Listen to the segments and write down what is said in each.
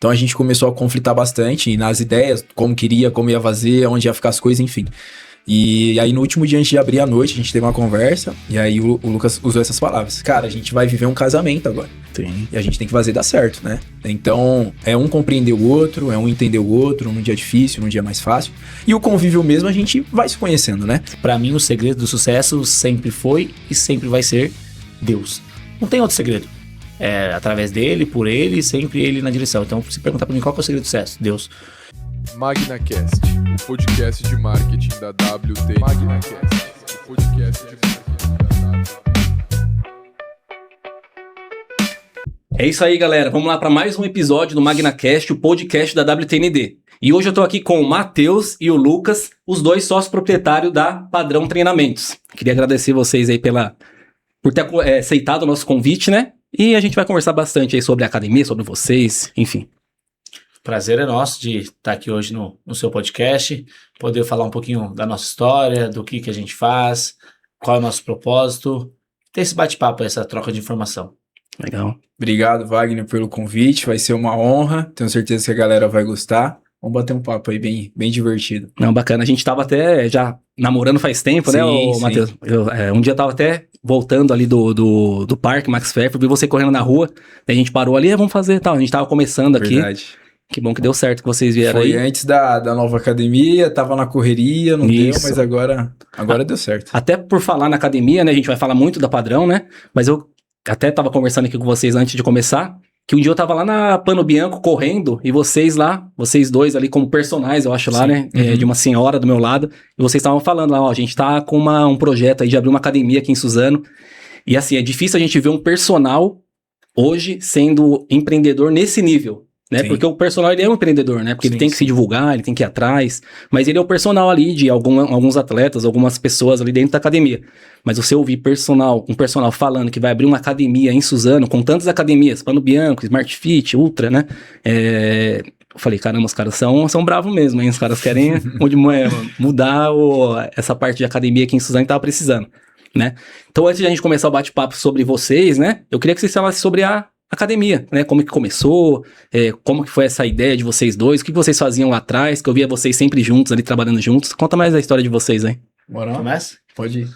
Então a gente começou a conflitar bastante nas ideias, como queria, como ia fazer, onde ia ficar as coisas, enfim. E aí no último dia antes de abrir a noite, a gente teve uma conversa, e aí o Lucas usou essas palavras. Cara, a gente vai viver um casamento agora. Sim. E a gente tem que fazer dar certo, né? Então, é um compreender o outro, é um entender o outro, num dia difícil, num dia mais fácil. E o convívio mesmo, a gente vai se conhecendo, né? Pra mim, o segredo do sucesso sempre foi e sempre vai ser Deus. Não tem outro segredo. É através dele, por ele, sempre ele na direção. Então, se perguntar pra mim qual que é o segredo do sucesso, Deus. MagnaCast, o podcast de marketing da WT. MagnaCast, o podcast de marketing da WT. É isso aí, galera. Vamos lá para mais um episódio do MagnaCast, o podcast da WTND. E hoje eu tô aqui com o Matheus e o Lucas, os dois sócios proprietários da Padrão Treinamentos. Queria agradecer vocês aí por ter aceitado o nosso convite, né? E a gente vai conversar bastante aí sobre a academia, sobre vocês, enfim. Prazer é nosso de estar aqui hoje no seu podcast, poder falar um pouquinho da nossa história, do que a gente faz, qual é o nosso propósito, ter esse bate-papo, essa troca de informação. Legal. Obrigado, Wagner, pelo convite. Vai ser uma honra. Tenho certeza que a galera vai gostar. Vamos bater um papo aí bem divertido. Não, bacana. A gente tava até já namorando faz tempo, né, Matheus? Um dia eu tava até voltando ali do parque Max Pfeffer, vi você correndo na rua, daí a gente parou ali, vamos fazer tal. A gente tava começando aqui. Verdade. Que bom que deu certo que vocês vieram aí. Foi antes da nova academia, tava na correria, não deu, mas agora deu certo. Até por falar na academia, né, a gente vai falar muito da Padrão, né, mas eu até tava conversando aqui com vocês antes de começar, que um dia eu tava lá na Pano Bianco correndo, e vocês dois ali como personagens, eu acho lá, né, de uma senhora do meu lado, e vocês estavam falando lá, ó, a gente tá com um projeto aí de abrir uma academia aqui em Suzano, e assim, é difícil a gente ver um personal hoje sendo empreendedor nesse nível. Né? Porque o personal ele é um empreendedor, né? Porque ele tem que se divulgar, ele tem que ir atrás, mas ele é o personal ali de alguns atletas, algumas pessoas ali dentro da academia. Mas você ouvir um personal falando que vai abrir uma academia em Suzano, com tantas academias, Pano Bianco, Smart Fit, Ultra, né? Eu falei, caramba, os caras são bravos mesmo, hein? Os caras querem mudar essa parte de academia aqui em Suzano que tava precisando, né? Então, antes de a gente começar o bate-papo sobre vocês, né? Eu queria que vocês falassem sobre a academia, né? Como que começou, como que foi essa ideia de vocês dois, o que vocês faziam lá atrás, que eu via vocês sempre juntos ali, trabalhando juntos. Conta mais a história de vocês aí. Bora lá? Começa? Pode ir.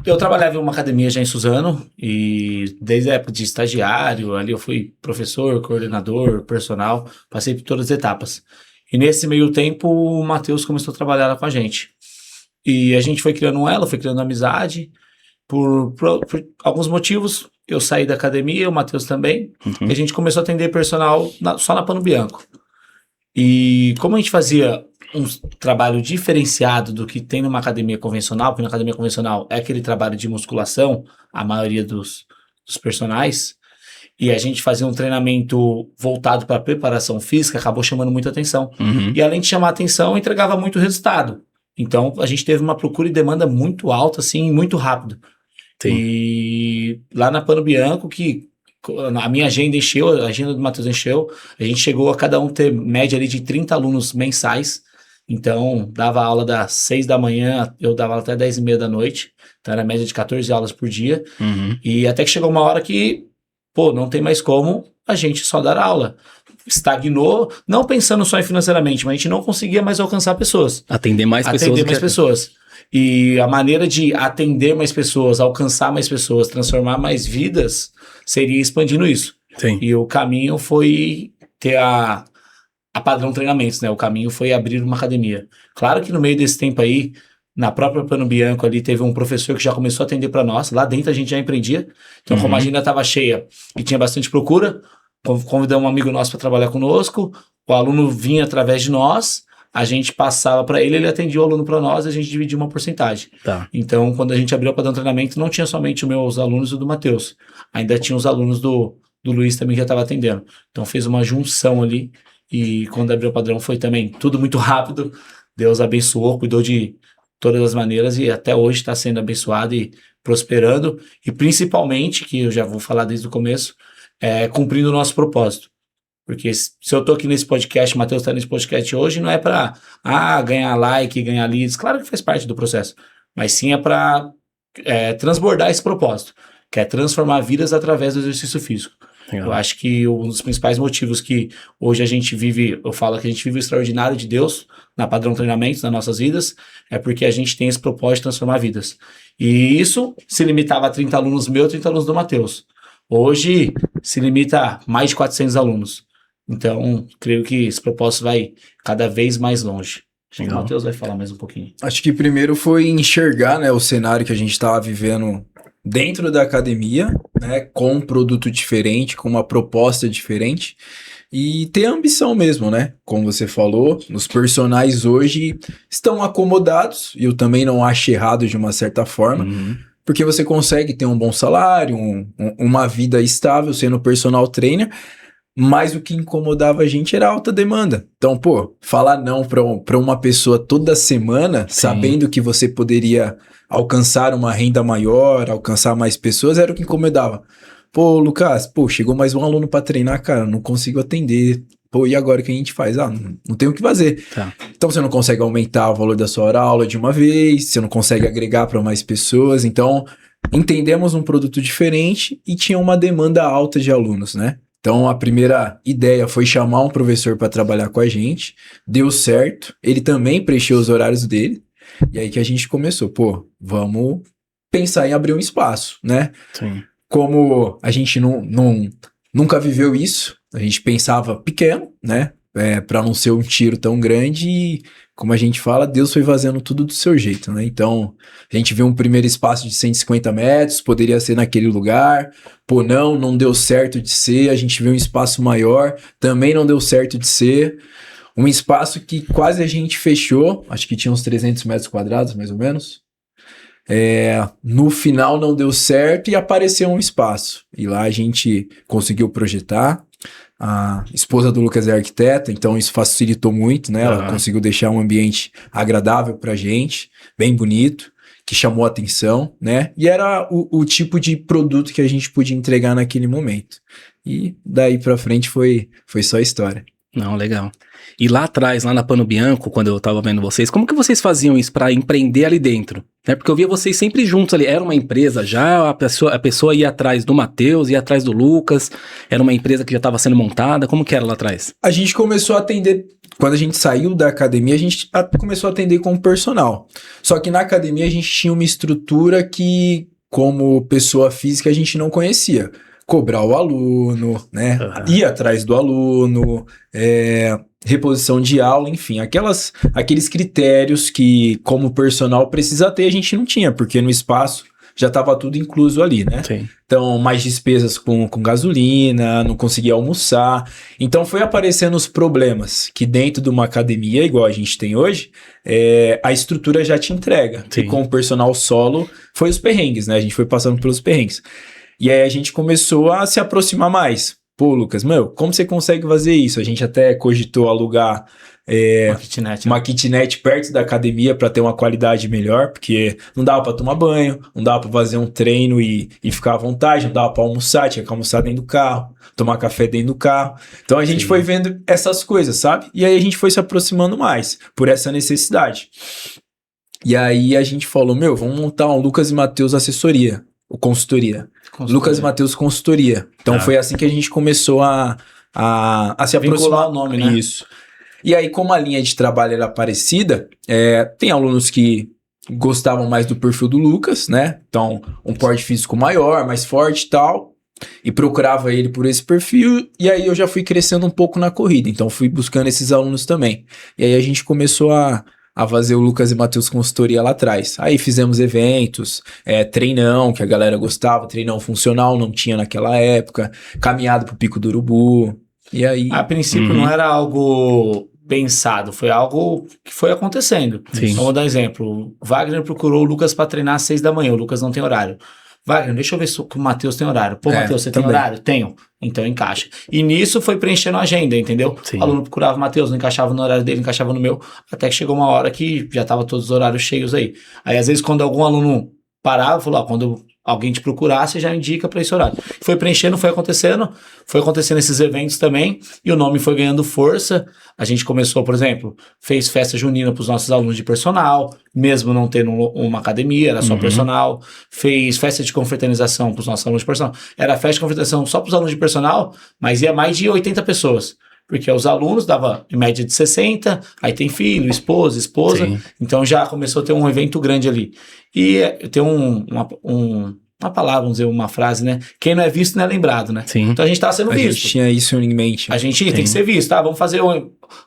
Eu trabalhava em uma academia já em Suzano, e desde a época de estagiário, ali eu fui professor, coordenador, personal, passei por todas as etapas. E nesse meio tempo, o Matheus começou a trabalhar lá com a gente. E a gente foi criando foi criando amizade, por alguns motivos. Eu saí da academia, o Matheus também, e a gente começou a atender personal só na Pano Bianco. E como a gente fazia um trabalho diferenciado do que tem numa academia convencional, porque na academia convencional é aquele trabalho de musculação, a maioria dos personagens, e a gente fazia um treinamento voltado para preparação física, acabou chamando muita atenção. E além de chamar atenção, entregava muito resultado. Então a gente teve uma procura e demanda muito alta, assim, muito rápido. Sim. E lá na Pano Bianco, que a minha agenda encheu, a agenda do Matheus encheu, a gente chegou a cada um ter média ali de 30 alunos mensais. Então, dava aula das 6 da manhã, eu dava aula até 10h30 da noite. Então, era média de 14 aulas por dia. E até que chegou uma hora que, não tem mais como a gente só dar aula. Estagnou, não pensando só em financeiramente, mas a gente não conseguia mais alcançar pessoas. Atender mais pessoas. E a maneira de atender mais pessoas, alcançar mais pessoas, transformar mais vidas, seria expandindo isso. Sim. E o caminho foi ter a Padrão Treinamentos, né? O caminho foi abrir uma academia. Claro que no meio desse tempo aí, na própria Pano Bianco ali, teve um professor que já começou a atender para nós. Lá dentro a gente já empreendia. Então, como a agenda estava cheia e tinha bastante procura, convidamos um amigo nosso para trabalhar conosco, o aluno vinha através de nós, a gente passava para ele atendia o aluno para nós, a gente dividia uma porcentagem. Tá. Então, quando a gente abriu o Padrão Treinamento, não tinha somente os meus alunos e o do Matheus. Ainda tinha os alunos do Luiz também que já estava atendendo. Então, fez uma junção ali, e quando abriu o Padrão foi também tudo muito rápido. Deus abençoou, cuidou de todas as maneiras, e até hoje está sendo abençoado e prosperando. E principalmente, que eu já vou falar desde o começo, cumprindo o nosso propósito. Porque se eu tô aqui nesse podcast, o Matheus tá nesse podcast hoje, não é para ganhar like, ganhar leads, claro que faz parte do processo, mas sim é para transbordar esse propósito, que é transformar vidas através do exercício físico. Legal. Eu acho que um dos principais motivos que hoje a gente vive, eu falo que a gente vive o extraordinário de Deus na Padrão Treinamentos, nas nossas vidas, é porque a gente tem esse propósito de transformar vidas. E isso se limitava a 30 alunos meus, 30 alunos do Matheus. Hoje se limita a mais de 400 alunos. Então, creio que esse propósito vai cada vez mais longe. Acho que o Matheus vai falar mais um pouquinho. Acho que primeiro foi enxergar, né, o cenário que a gente estava vivendo dentro da academia, né, com um produto diferente, com uma proposta diferente, e ter ambição mesmo, né? Como você falou, os personagens hoje estão acomodados, e eu também não acho errado de uma certa forma, porque você consegue ter um bom salário, uma vida estável sendo personal trainer, mas o que incomodava a gente era a alta demanda. Então, pô, falar não para uma pessoa toda semana, sabendo que você poderia alcançar uma renda maior, alcançar mais pessoas, era o que incomodava. Pô, Lucas, pô, chegou mais um aluno para treinar, cara, não consigo atender. Pô, e agora o que a gente faz? Não tem o que fazer. Tá. Então você não consegue aumentar o valor da sua hora-aula de uma vez, você não consegue agregar para mais pessoas. Então, entendemos um produto diferente e tinha uma demanda alta de alunos, né? Então, a primeira ideia foi chamar um professor para trabalhar com a gente, deu certo, ele também preencheu os horários dele, e aí que a gente começou, pô, vamos pensar em abrir um espaço, né? Sim. Como a gente nunca viveu isso, a gente pensava pequeno, né? Para não ser um tiro tão grande e, como a gente fala, Deus foi fazendo tudo do seu jeito, né? Então, a gente viu um primeiro espaço de 150 metros, poderia ser naquele lugar, pô, não deu certo de ser, a gente viu um espaço maior, também não deu certo de ser, um espaço que quase a gente fechou, acho que tinha uns 300 metros quadrados, mais ou menos. No final não deu certo e apareceu um espaço, e lá a gente conseguiu projetar. A esposa do Lucas é arquiteta, então isso facilitou muito, né? Ela conseguiu deixar um ambiente agradável pra gente, bem bonito, que chamou a atenção, né? E era o tipo de produto que a gente podia entregar naquele momento. E daí pra frente foi só história. Não, legal. E lá atrás, lá na Pano Bianco, quando eu tava vendo vocês, como que vocês faziam isso pra empreender ali dentro? Né? Porque eu via vocês sempre juntos ali. Era uma empresa já, a pessoa ia atrás do Matheus, ia atrás do Lucas, era uma empresa que já estava sendo montada. Como que era lá atrás? A gente começou a atender, quando a gente saiu da academia, a gente começou a atender como personal. Só que na academia a gente tinha uma estrutura que, como pessoa física, a gente não conhecia. Cobrar o aluno, né? Ir atrás do aluno, reposição de aula, enfim, aqueles critérios que, como personal, precisa ter, a gente não tinha, porque no espaço já estava tudo incluso ali, né? Sim. Então, mais despesas com gasolina, não conseguia almoçar. Então, foi aparecendo os problemas que dentro de uma academia, igual a gente tem hoje, a estrutura já te entrega. Sim. E com o personal solo, foi os perrengues, né? A gente foi passando pelos perrengues. E aí a gente começou a se aproximar mais. Pô, Lucas, como você consegue fazer isso? A gente até cogitou alugar uma kitnet perto da academia para ter uma qualidade melhor, porque não dava para tomar banho, não dava para fazer um treino e ficar à vontade, não dava para almoçar, tinha que almoçar dentro do carro, tomar café dentro do carro. Então a gente foi vendo essas coisas, sabe? E aí a gente foi se aproximando mais por essa necessidade. E aí a gente falou, vamos montar um Lucas e Matheus assessoria. Consultoria. Lucas e Matheus Consultoria. Então foi assim que a gente começou a se aproximar. O nome, né? Isso. E aí, como a linha de trabalho era parecida, tem alunos que gostavam mais do perfil do Lucas, né? Então, um porte físico maior, mais forte e tal. E procurava ele por esse perfil. E aí eu já fui crescendo um pouco na corrida. Então, fui buscando esses alunos também. E aí a gente começou a fazer o Lucas e Matheus Consultoria lá atrás. Aí fizemos eventos, treinão, que a galera gostava, treinão funcional, não tinha naquela época, caminhada pro Pico do Urubu, e aí... A princípio não era algo pensado, foi algo que foi acontecendo. Sim. Vamos dar um exemplo. O Wagner procurou o Lucas para treinar às 6 da manhã, o Lucas não tem horário. Wagner, deixa eu ver se o Matheus tem horário. Pô, Matheus, você tem horário? Tenho. Então encaixa. E nisso foi preenchendo a agenda, entendeu? Sim. O aluno procurava o Matheus, não encaixava no horário dele, encaixava no meu, até que chegou uma hora que já tava todos os horários cheios aí. Aí às vezes quando algum aluno parava, falou, quando alguém te procurar, você já indica para esse horário. Foi preenchendo, foi acontecendo esses eventos também, e o nome foi ganhando força. A gente começou, por exemplo, fez festa junina para os nossos alunos de personal, mesmo não tendo uma academia, era só personal. Fez festa de confraternização para os nossos alunos de personal. Era festa de confraternização só para os alunos de personal, mas ia mais de 80 pessoas. Porque os alunos dava em média de 60, aí tem filho, esposa, Sim. então já começou a ter um evento grande ali. E tem uma palavra, vamos dizer, uma frase, né? Quem não é visto não é lembrado, né? Sim. Então a gente tava sendo A visto. gente tinha isso em mente. A gente tem que ser visto, tá? Vamos fazer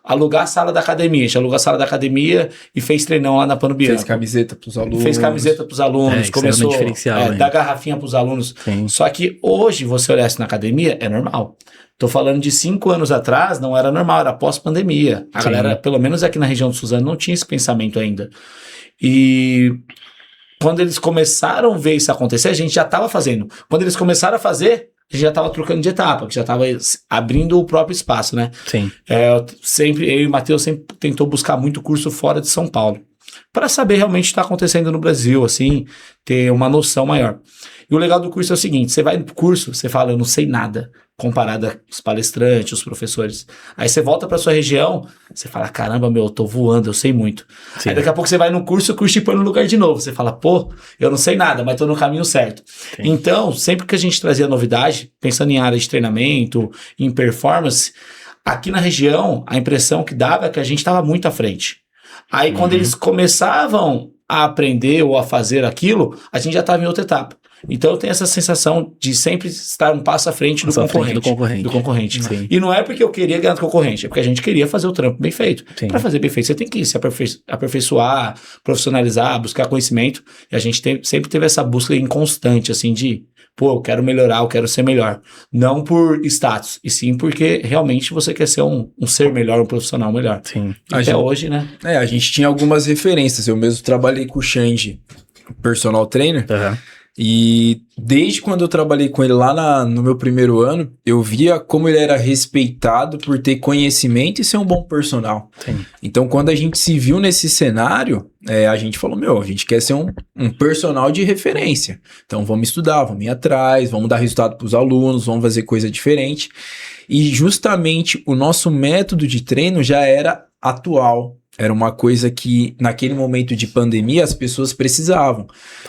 alugar a sala da academia. A gente alugou a sala da academia e fez treinão lá na Pano Bianco. Fez camiseta pros alunos. Fez camiseta pros alunos, isso começou era um diferencial, a dar garrafinha pros alunos. Sim. Só que hoje, você olhasse na academia, é normal. Tô falando de 5 anos atrás, não era normal, era pós-pandemia. A Sim. galera, pelo menos aqui na região do Suzano, não tinha esse pensamento ainda. E quando eles começaram a ver isso acontecer, a gente já estava fazendo. Quando eles começaram a fazer, a gente já estava trocando de etapa, que já estava abrindo o próprio espaço, né? Sim. Eu e o Matheus sempre tentou buscar muito curso fora de São Paulo, para saber realmente o que está acontecendo no Brasil, assim, ter uma noção maior. E o legal do curso é o seguinte, você vai no curso, você fala, eu não sei nada, comparado aos palestrantes, os professores. Aí você volta para sua região, você fala, caramba, eu tô voando, eu sei muito. Sim. Aí daqui a pouco você vai no curso, o curso te põe no lugar de novo. Você fala, pô, eu não sei nada, mas tô no caminho certo. Sim. Então, sempre que a gente trazia novidade, pensando em área de treinamento, em performance, aqui na região, a impressão que dava é que a gente estava muito à frente. Aí quando eles começavam a aprender ou a fazer aquilo, a gente já estava em outra etapa. Então eu tenho essa sensação de sempre estar um passo à frente do concorrente. Sim. E não é porque eu queria ganhar do concorrente, é porque a gente queria fazer o trampo bem feito. Sim. Para fazer bem feito, você tem que se aperfeiçoar, profissionalizar, buscar conhecimento. E a gente sempre teve essa busca inconstante, assim, de pô, eu quero melhorar, eu quero ser melhor. Não por status, e sim porque realmente você quer ser um ser melhor, um profissional melhor. Sim. Até hoje, né? A gente tinha algumas referências. Eu mesmo trabalhei com o Xande, personal trainer. Uhum. E desde quando eu trabalhei com ele lá no meu primeiro ano, eu via como ele era respeitado por ter conhecimento e ser um bom personal. Sim. Então, quando a gente se viu nesse cenário, a gente falou, a gente quer ser um personal de referência. Então, vamos estudar, vamos ir atrás, vamos dar resultado para os alunos, vamos fazer coisa diferente. E justamente o nosso método de treino já era atual. Era uma coisa que, naquele momento de pandemia, as pessoas precisavam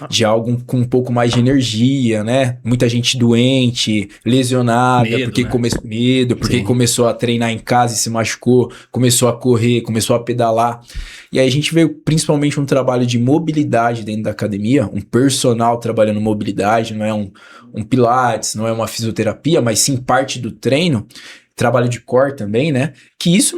de algo com um pouco mais de energia, né? Muita gente doente, lesionada, porque começou a treinar em casa e se machucou, começou a correr, começou a pedalar. E aí a gente veio principalmente um trabalho de mobilidade dentro da academia, um personal trabalhando mobilidade, não é um pilates, não é uma fisioterapia, mas sim parte do treino, trabalho de core também, né? Que isso,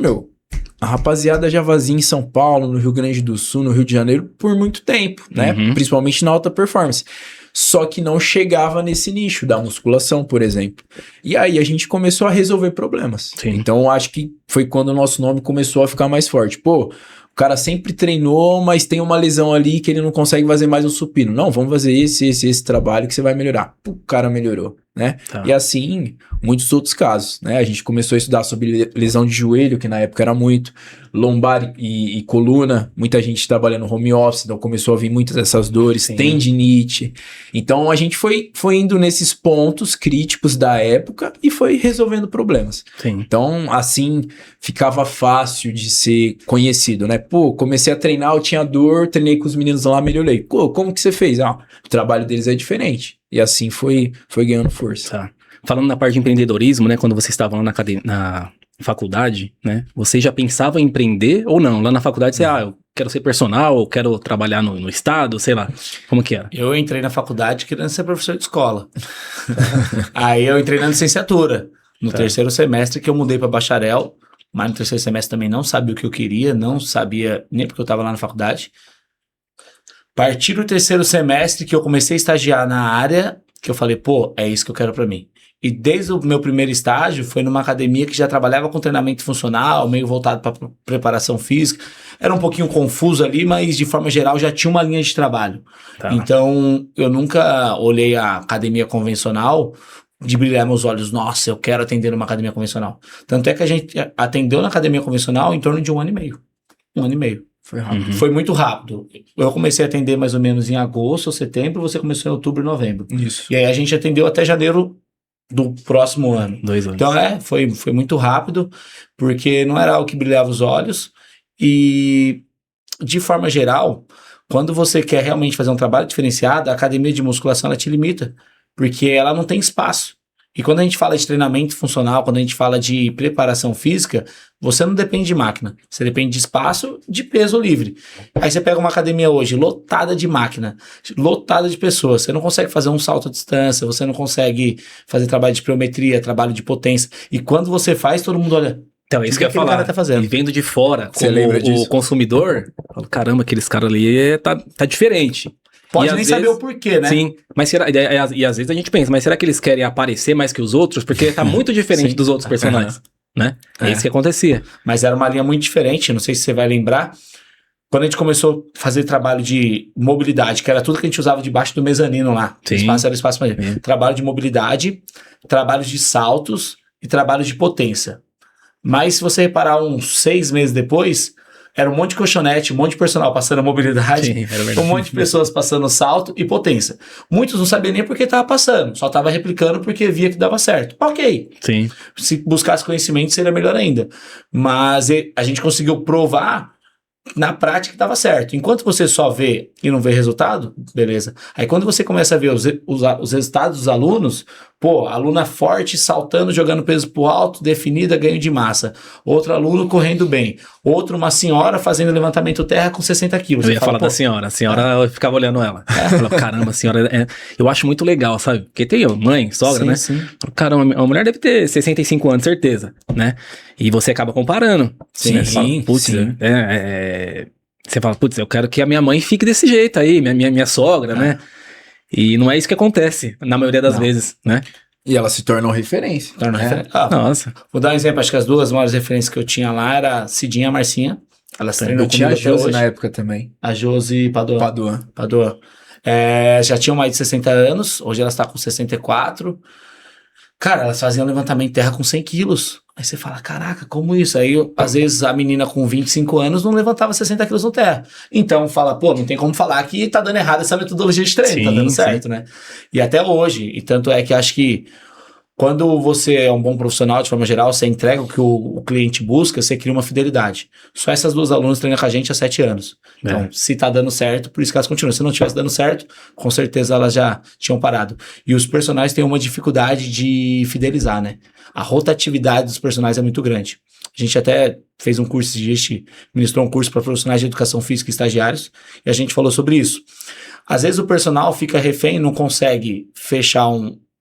a rapaziada já vazia em São Paulo, no Rio Grande do Sul, no Rio de Janeiro, por muito tempo, né? Principalmente na alta performance. Só que não chegava nesse nicho da musculação, por exemplo. E aí a gente começou a resolver problemas. Sim. Então eu acho que foi quando o nosso nome começou a ficar mais forte. Pô, o cara sempre treinou, mas tem uma lesão ali que ele não consegue fazer mais um supino. Não, vamos fazer esse trabalho que você vai melhorar. Pô, o cara melhorou, né? Tá. E assim, muitos outros casos, né? A gente começou a estudar sobre lesão de joelho, que na época era muito, lombar e coluna, muita gente trabalhando no home office, então começou a vir muitas dessas dores, Sim. tendinite. Então a gente foi indo nesses pontos críticos da época e foi resolvendo problemas. Sim. Então, assim, ficava fácil de ser conhecido, né? Pô, comecei a treinar, eu tinha dor, treinei com os meninos lá, melhorei. Pô, como que você fez? O trabalho deles é diferente. E assim foi ganhando força. Tá. Falando na parte de empreendedorismo, né? Quando vocês estavam lá na faculdade, né? Você já pensava em empreender ou não? Lá na faculdade você, eu quero ser personal, eu quero trabalhar no estado, sei lá. Como que era? Eu entrei na faculdade querendo ser professor de escola. Aí eu entrei na licenciatura. No terceiro semestre que eu mudei para bacharel, mas no terceiro semestre também não sabia o que eu queria, não sabia nem porque eu estava lá na faculdade. A partir do terceiro semestre que eu comecei a estagiar na área, que eu falei, pô, é isso que eu quero para mim. E desde o meu primeiro estágio foi numa academia que já trabalhava com treinamento funcional, meio voltado para preparação física. Era um pouquinho confuso ali, mas de forma geral já tinha uma linha de trabalho. Tá. Então eu nunca olhei a academia convencional de brilhar meus olhos. Nossa, eu quero atender numa academia convencional. Tanto é que a gente atendeu na academia convencional em torno de 1 ano e meio. 1 ano e meio. Foi rápido. Foi muito rápido. Eu comecei a atender mais ou menos em agosto ou setembro, você começou em outubro e novembro. Isso. E aí a gente atendeu até janeiro do próximo ano. 2 anos. Então foi muito rápido, porque não era algo que brilhava os olhos. E, de forma geral, quando você quer realmente fazer um trabalho diferenciado, a academia de musculação ela te limita, porque ela não tem espaço. E quando a gente fala de treinamento funcional, quando a gente fala de preparação física, você não depende de máquina, você depende de espaço, de peso livre. Aí você pega uma academia hoje lotada de máquina, lotada de pessoas, você não consegue fazer um salto à distância, você não consegue fazer trabalho de pliometria, trabalho de potência. E quando você faz, todo mundo olha... Então, é isso que eu ia aquele falar. cara tá fazendo? E vendo de fora, Você como lembra disso? o consumidor, eu falo, caramba, aqueles caras ali tá diferente. Pode E nem às saber vezes- o porquê, né? Sim, mas será, e às vezes a gente pensa, mas será que eles querem aparecer mais que os outros? Porque tá muito diferente Sim. dos outros personagens, né? É isso que acontecia. Mas era uma linha muito diferente, não sei se você vai lembrar. Quando a gente começou a fazer trabalho de mobilidade, que era tudo que a gente usava debaixo do mezanino lá. Sim. O espaço era o espaço mais. Trabalho de mobilidade, trabalho de saltos e trabalho de potência. Mas se você reparar uns 6 meses depois, era um monte de colchonete, um monte de personal passando mobilidade, Sim, era verdade. um monte de pessoas passando salto e potência. Muitos não sabiam nem por que estava passando, só estava replicando porque via que dava certo. Ok, Sim. se buscasse conhecimento seria melhor ainda. Mas a gente conseguiu provar na prática que dava certo. Enquanto você só vê e não vê resultado, beleza. Aí quando você começa a ver os resultados dos alunos, pô, aluna forte, saltando, jogando peso pro alto, definida, ganho de massa. Outro aluno correndo bem. Outro, uma senhora fazendo levantamento terra com 60 quilos. Eu Você ia fala, falar pô, da senhora. A senhora, eu ficava olhando ela. Eu falava, caramba, a senhora... Eu acho muito legal, sabe? Porque tem mãe, sogra, sim, né? sim. Caramba, a mulher deve ter 65 anos, certeza, né? E você acaba comparando. Sim, né? Você fala, putz, sim. você fala, putz, eu quero que a minha mãe fique desse jeito aí, minha sogra, né? E não é isso que acontece, na maioria das Não. vezes, né? E elas se tornam referência. Torna né? referência. Ah, Nossa. vou dar um exemplo. Acho que as duas maiores referências que eu tinha lá era a Cidinha e a Marcinha. Elas treinam Eu tinha a comigo até Josi hoje. na época também. A Josi Padoan. Paduan. Padoan. Já tinham mais de 60 anos, hoje ela está com 64. Cara, elas faziam levantamento de terra com 100 quilos. Aí você fala, caraca, como isso? Aí, às vezes, a menina com 25 anos não levantava 60 quilos no terra. Então, fala, pô, não tem como falar que tá dando errado essa metodologia de treino, tá Sim, dando sim. certo, né? E até hoje, e tanto é que acho que quando você é um bom profissional, de forma geral, você entrega o que o cliente busca, você cria uma fidelidade. Só essas duas alunas treinam com a gente há 7 anos. Então, se tá dando certo, por isso que elas continuam. Se não tivesse dando certo, com certeza elas já tinham parado. E os personagens têm uma dificuldade de fidelizar, né? A rotatividade dos personagens é muito grande. A gente até fez um curso, a gente ministrou um curso para profissionais de educação física e estagiários, e a gente falou sobre isso. Às vezes o personal fica refém, não consegue fechar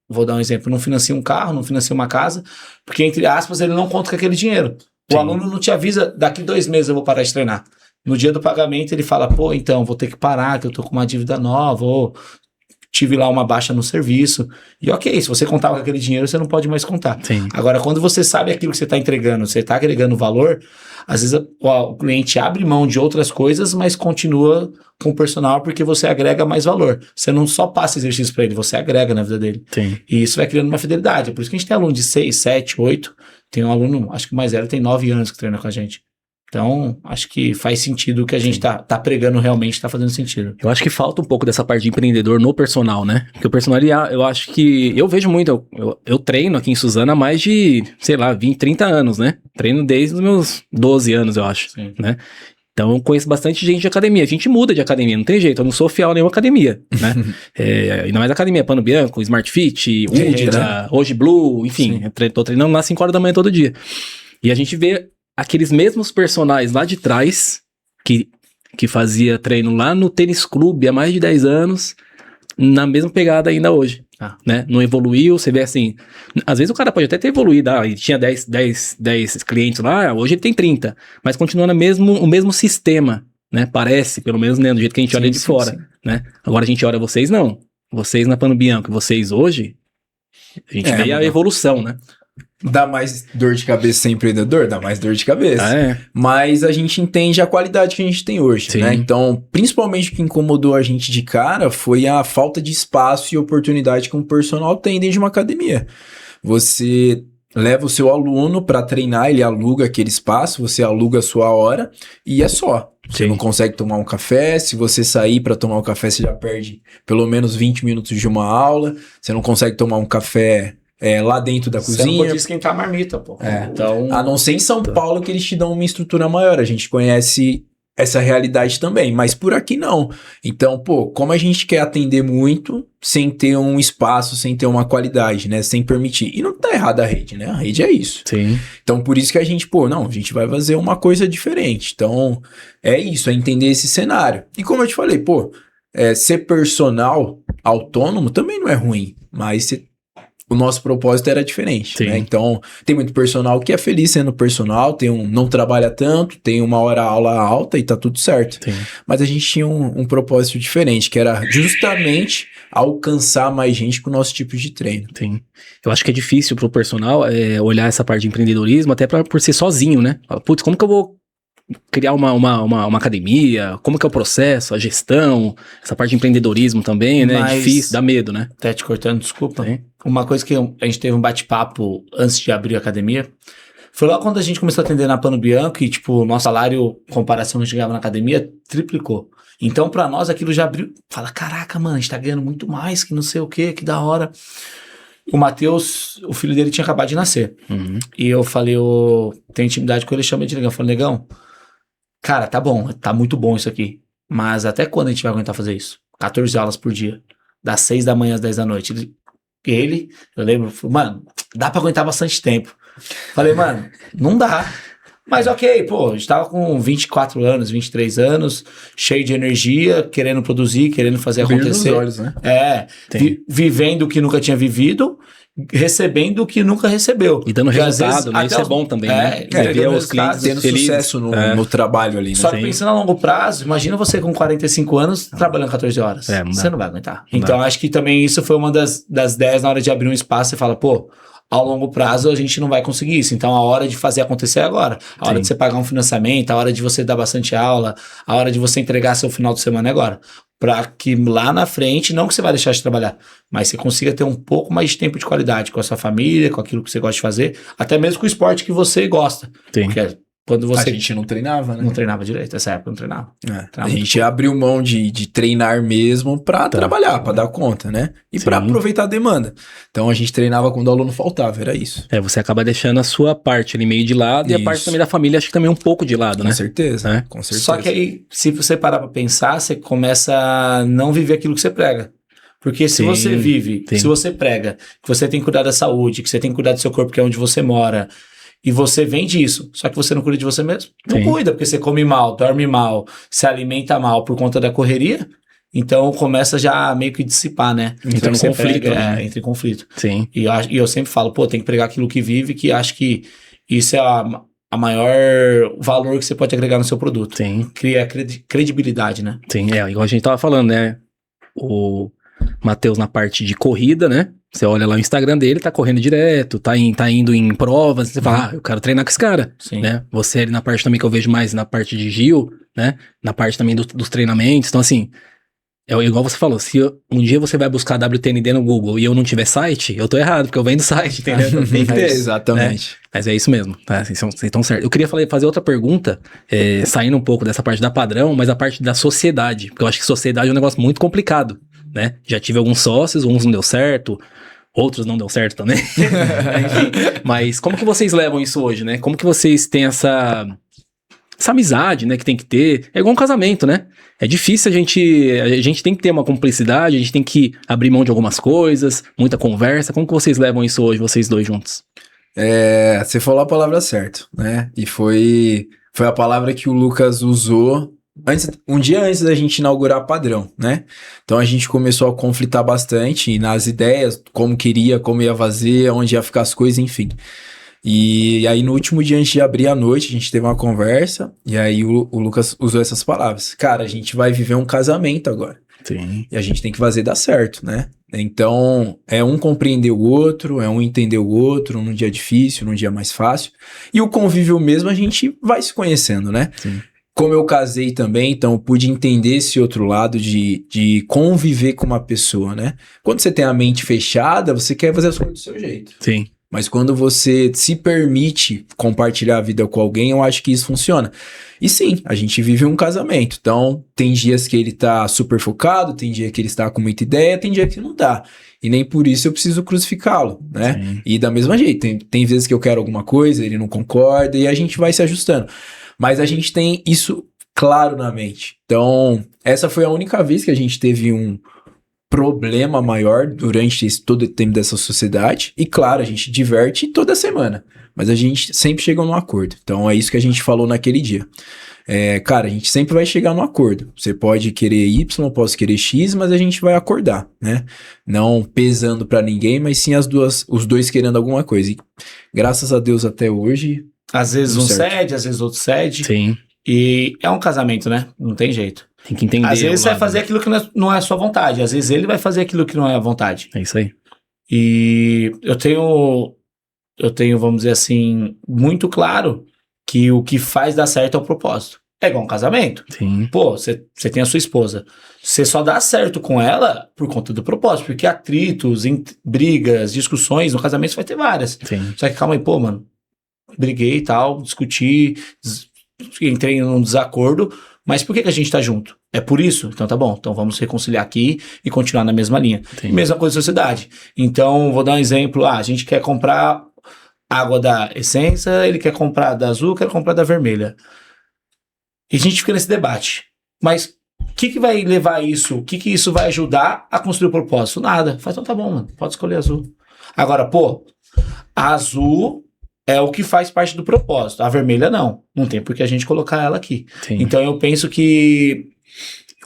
vou dar um exemplo, não financia um carro, não financia uma casa, porque, entre aspas, ele não conta com aquele dinheiro. O Sim. aluno não te avisa, daqui 2 meses eu vou parar de treinar. No dia do pagamento ele fala, pô, então, vou ter que parar, que eu tô com uma dívida nova, ou tive lá uma baixa no serviço. E ok, se você contava com aquele dinheiro, você não pode mais contar. Sim. Agora, quando você sabe aquilo que você está entregando, você está agregando valor, às vezes o cliente abre mão de outras coisas, mas continua com o personal porque você agrega mais valor. Você não só passa exercício para ele, você agrega na vida dele. Sim. E isso vai criando uma fidelidade. É por isso que a gente tem aluno de 6, 7, 8. Tem um aluno, acho que o mais velho tem 9 anos que treina com a gente. Então, acho que faz sentido o que a gente tá pregando realmente, tá fazendo sentido. Eu acho que falta um pouco dessa parte de empreendedor no personal, né? Porque o personal, eu acho que... Eu vejo muito, eu treino aqui em Suzano há mais de, sei lá, 20, 30 anos, né? Treino desde os meus 12 anos, eu acho, Sim. né? Então, eu conheço bastante gente de academia. A gente muda de academia, não tem jeito. Eu não sou fiel a nenhuma academia, né? Ainda mais academia, Pano Bianco, Smart Fit, Ultra, Hoje Blue, enfim. Tô treinando lá 5 horas da manhã todo dia. E a gente vê aqueles mesmos personagens lá de trás, que fazia treino lá no tênis clube há mais de 10 anos, na mesma pegada ainda hoje. Né? Não evoluiu, você vê assim, às vezes o cara pode até ter evoluído, ele tinha 10 clientes lá, hoje ele tem 30, mas continua o mesmo sistema, né? Parece, pelo menos, né, do jeito que a gente olha de fora, né? Agora a gente olha vocês não, vocês na Pano Bianco, vocês hoje, a gente vê a evolução, né? Dá mais dor de cabeça ser empreendedor? Dá mais dor de cabeça. Mas a gente entende a qualidade que a gente tem hoje, Sim. né? Então, principalmente o que incomodou a gente de cara foi a falta de espaço e oportunidade que um personal tem dentro de uma academia. Você leva o seu aluno para treinar, ele aluga aquele espaço, você aluga a sua hora e é só. Você Sim. não consegue tomar um café. Se você sair para tomar um café, você já perde pelo menos 20 minutos de uma aula. Você não consegue tomar um café lá dentro da Você não cozinha. pode esquentar a marmita, pô. É. Então, A não ser em São Paulo que eles te dão uma estrutura maior. A gente conhece essa realidade também, mas por aqui não. Então, pô, como a gente quer atender muito sem ter um espaço, sem ter uma qualidade, né? Sem permitir. E não tá errada a rede, né? A rede é isso. Sim. Então, por isso que a gente, pô, não, a gente vai fazer uma coisa diferente. Então, é isso, é entender esse cenário. E como eu te falei, pô, ser personal autônomo também não é ruim, mas o nosso propósito era diferente, Sim. né? Então, tem muito personal que é feliz sendo personal, não trabalha tanto, tem uma hora aula alta e tá tudo certo. Sim. Mas a gente tinha um propósito diferente, que era justamente alcançar mais gente com o nosso tipo de treino. Sim. Eu acho que é difícil pro personal olhar essa parte de empreendedorismo, até por ser sozinho, né? Fala, putz, como que eu vou criar uma academia? Como que é o processo, a gestão, essa parte de empreendedorismo também, né? É Mas- difícil, dá medo, né? até te cortando, desculpa. Sim. Uma coisa que a gente teve um bate-papo antes de abrir a academia, foi lá quando a gente começou a atender na Pano Bianco e, tipo, nosso salário, em comparação com a gente ganhava na academia, triplicou. Então, pra nós, aquilo já abriu. Fala, caraca, mano, a gente tá ganhando muito mais, que não sei o quê, que da hora. O Matheus, o filho dele tinha acabado de nascer. Uhum. E eu falei, eu tenho intimidade com ele, chama ele de Negão. Eu falei, Negão, cara, tá bom, tá muito bom isso aqui. Mas até quando a gente vai aguentar fazer isso? 14 aulas por dia. Das 6 da manhã às 10 da noite. Eu lembro, mano, dá pra aguentar bastante tempo. Falei, mano, não dá. Mas ok, pô, a gente tava com 24 anos, 23 anos, cheio de energia, querendo produzir, querendo fazer Brilho nos acontecer. olhos, né? Sim. Vivendo o que nunca tinha vivido, recebendo o que nunca recebeu. E dando Porque, às resultado, vezes, né? até Isso é os- bom também, é, né? e Ver dando os clientes Tendo felizes. sucesso no trabalho ali, né? Só que Sim. pensando a longo prazo, imagina você com 45 anos trabalhando 14 horas. Não dá. Você não vai aguentar. Não Então, acho que também isso foi uma das ideias na hora de abrir um espaço. Você fala, pô, ao longo prazo a gente não vai conseguir isso. Então, a hora de fazer acontecer é agora. A hora Sim. de você pagar um financiamento, a hora de você dar bastante aula, a hora de você entregar seu final de semana é agora. Pra que lá na frente, não que você vai deixar de trabalhar, mas você consiga ter um pouco mais de tempo de qualidade com a sua família, com aquilo que você gosta de fazer, até mesmo com o esporte que você gosta. Sim. Porque quando A você gente não treinava, né? não treinava direito, nessa época eu não treinava. A gente abriu mão de treinar mesmo pra trabalhar, pra dar conta, né? E pra Sim. aproveitar a demanda. Então a gente treinava quando o aluno faltava, era isso. Você acaba deixando a sua parte ali meio de lado e a parte Isso. também da família, acho que também um pouco de lado, Com né? certeza, É. com certeza. Só que aí, se você parar pra pensar, você começa a não viver aquilo que você prega. Porque se Sim, você vive, sim. se você prega, que você tem que cuidar da saúde, que você tem que cuidar do seu corpo, que é onde você mora, e você vende isso, só que você não cuida de você mesmo. Não Sim. cuida, porque você come mal, dorme mal, se alimenta mal por conta da correria, então começa já a meio que dissipar, né? Entra O que no você conflito, prega, né? entra em conflito. Sim. E eu sempre falo, pô, tem que pregar aquilo que vive, que acho que isso é a maior valor que você pode agregar no seu produto. Sim. Cria credibilidade, né? Sim, igual a gente tava falando, né? O Matheus na parte de corrida, né? Você olha lá o Instagram dele, tá correndo direto, tá indo em provas, você fala, eu quero treinar com esse cara, Sim. né? Você ali na parte também que eu vejo mais na parte de Gil, né? Na parte também dos treinamentos, então assim, igual você falou, se um dia você vai buscar WTND no Google e eu não tiver site, eu tô errado, porque eu venho do site, entendeu? Então, tem que ter, Exatamente. Mas é isso mesmo, tá? Vocês estão certos. Eu queria fazer outra pergunta, saindo um pouco dessa parte da padrão, mas a parte da sociedade, porque eu acho que sociedade é um negócio muito complicado, né? Já tive alguns sócios, uns não deu certo, outros não deu certo também. Enfim, mas como que vocês levam isso hoje, né? Como que vocês têm essa amizade, né, que tem que ter? É igual um casamento, né? É difícil a gente tem que ter uma cumplicidade, a gente tem que abrir mão de algumas coisas, muita conversa. Como que vocês levam isso hoje, vocês dois juntos? Você falou a palavra certa, né? E foi a palavra que o Lucas usou um dia antes da gente inaugurar Padrão, né? Então a gente começou a conflitar bastante nas ideias, como queria, como ia fazer, onde ia ficar as coisas, enfim. E aí no último dia antes de abrir a noite, a gente teve uma conversa, e aí o Lucas usou essas palavras. Cara, a gente vai viver um casamento agora. Sim. E a gente tem que fazer dar certo, né? Então, é um compreender o outro, é um entender o outro, num dia difícil, num dia mais fácil. E o convívio mesmo, a gente vai se conhecendo, né? Sim. Como eu casei também, então eu pude entender esse outro lado de conviver com uma pessoa, né? Quando você tem a mente fechada, você quer fazer as coisas do seu jeito. Sim. Mas quando você se permite compartilhar a vida com alguém, eu acho que isso funciona. E sim, a gente vive um casamento. Então, tem dias que ele tá super focado, tem dia que ele está com muita ideia, tem dia que não tá. E nem por isso eu preciso crucificá-lo, né? Sim. E da mesma jeito, tem vezes que eu quero alguma coisa, ele não concorda, e a gente vai se ajustando. Mas a gente tem isso claro na mente. Então, essa foi a única vez que a gente teve um problema maior durante todo o tempo dessa sociedade. E claro, a gente diverte toda semana, mas a gente sempre chega num acordo. Então é isso que a gente falou naquele dia. Cara, a gente sempre vai chegar num acordo. Você pode querer Y, eu posso querer X, mas a gente vai acordar, né? Não pesando pra ninguém, mas sim os dois querendo alguma coisa. E graças a Deus até hoje. Às vezes tudo um certo. cede, às vezes outro cede. Sim. E é um casamento, né? Não tem jeito. Tem que entender. Às vezes o você vai lado, fazer né? aquilo que não é a sua vontade. Às vezes ele vai fazer aquilo que não é a vontade. É isso aí. E eu tenho, vamos dizer assim, muito claro que o que faz dar certo é o propósito. É igual um casamento. Sim. Pô, você tem a sua esposa. Você só dá certo com ela por conta do propósito. Porque atritos, brigas, discussões, no casamento você vai ter várias. Sim. Só que calma aí, pô, mano. Briguei e tal, discuti, entrei num desacordo, mas por que a gente tá junto? É por isso? Então tá bom, então vamos reconciliar aqui e continuar na mesma linha. Sim. Mesma coisa na sociedade. Então, vou dar um exemplo, a gente quer comprar água da Essência, ele quer comprar da azul, quer comprar da vermelha. E a gente fica nesse debate. Mas o que vai levar isso? O que isso vai ajudar a construir o propósito? Nada. Faz, então tá bom, mano, pode escolher azul. Agora, pô, a azul é o que faz parte do propósito. A vermelha não. Não tem por que a gente colocar ela aqui. Sim. Então eu penso que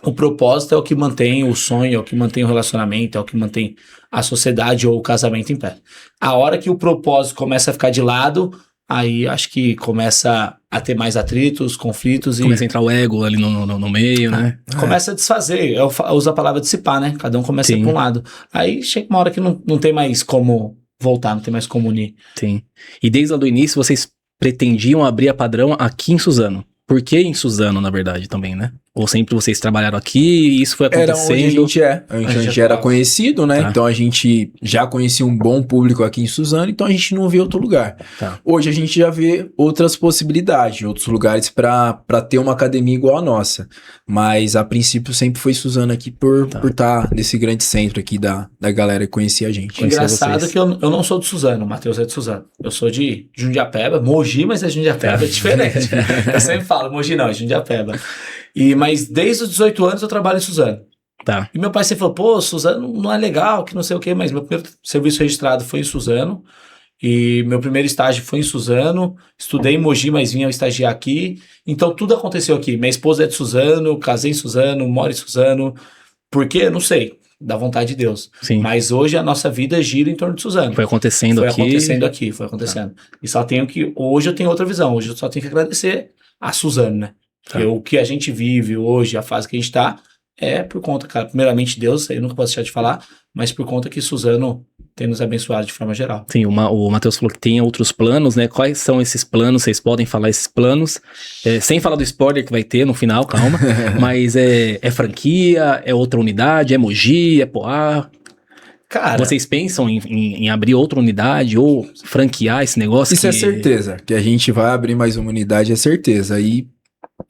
o propósito é o que mantém o sonho, é o que mantém o relacionamento, é o que mantém a sociedade ou o casamento em pé. A hora que o propósito começa a ficar de lado, aí acho que começa a ter mais atritos, conflitos e Começa a entrar o ego ali no meio, né? começa a desfazer. Eu uso a palavra dissipar, né? Cada um começa a ir Sim. para um lado. Aí chega uma hora que não tem mais como voltar, não tem mais como unir. Sim. E desde lá do início, vocês pretendiam abrir a Padrão aqui em Suzano. Por que em Suzano, na verdade, também, né? Ou sempre vocês trabalharam aqui e isso foi Era onde a acontecendo? gente é. A gente já era tava. conhecido, né? Tá. Então a gente já conhecia um bom público aqui em Suzano, então a gente não vê outro lugar. Tá. Hoje a gente já vê outras possibilidades, outros lugares para ter uma academia igual a nossa. Mas a princípio sempre foi Suzano aqui por estar nesse grande centro aqui da galera que conhecia a gente. Conhecer Engraçado vocês. que eu não sou de Suzano, o Matheus é de Suzano. Eu sou de Jundiapeba, Mogi, mas é Jundiapeba, é diferente. Eu sempre falo, Mogi não, é Jundiapeba. Mas desde os 18 anos eu trabalho em Suzano. Tá. E meu pai sempre falou, pô, Suzano não é legal, que não sei o quê, mas meu primeiro serviço registrado foi em Suzano. E meu primeiro estágio foi em Suzano. Estudei em Mogi, mas vinha estagiar aqui. Então tudo aconteceu aqui. Minha esposa é de Suzano, casei em Suzano, moro em Suzano. Por quê? Não sei. Da vontade de Deus. Sim. Mas hoje a nossa vida gira em torno de Suzano. Foi acontecendo Foi aqui. acontecendo aqui, foi acontecendo. E só tenho que... Hoje eu tenho outra visão. Hoje eu só tenho que agradecer a Suzano, né? Porque o que a gente vive hoje, a fase que a gente tá, é por conta, cara, primeiramente Deus, eu nunca posso deixar de falar, mas por conta que Suzano tem nos abençoado de forma geral. Sim, o Matheus falou que tem outros planos, né? Quais são esses planos? Vocês podem falar esses planos? Sem falar do spoiler que vai ter no final, calma. Mas é franquia, é outra unidade, é Mogi, é Poá? Cara, Vocês pensam em abrir outra unidade ou franquear esse negócio? Isso é certeza, que a gente vai abrir mais uma unidade, é certeza. Aí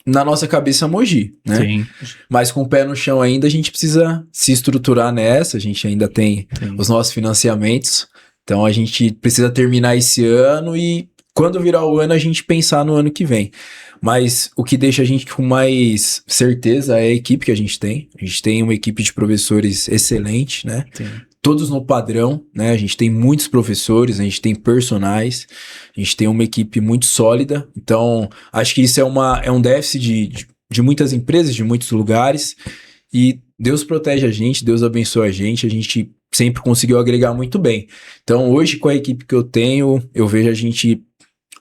na nossa cabeça Mogi, né? Sim, Mas com o pé no chão ainda, a gente precisa se estruturar nessa, a gente ainda tem os nossos financiamentos, então a gente precisa terminar esse ano e quando virar o ano a gente pensar no ano que vem. Mas o que deixa a gente com mais certeza é a equipe que a gente tem. A gente tem uma equipe de professores excelente, né? sim. Todos no padrão, né? A gente tem muitos professores, a gente tem personagens, a gente tem uma equipe muito sólida. Então, acho que isso é um déficit de muitas empresas, de muitos lugares. E Deus protege a gente É Deus abençoa a gente sempre conseguiu agregar muito bem. Então, hoje, com a equipe que eu tenho, eu vejo a gente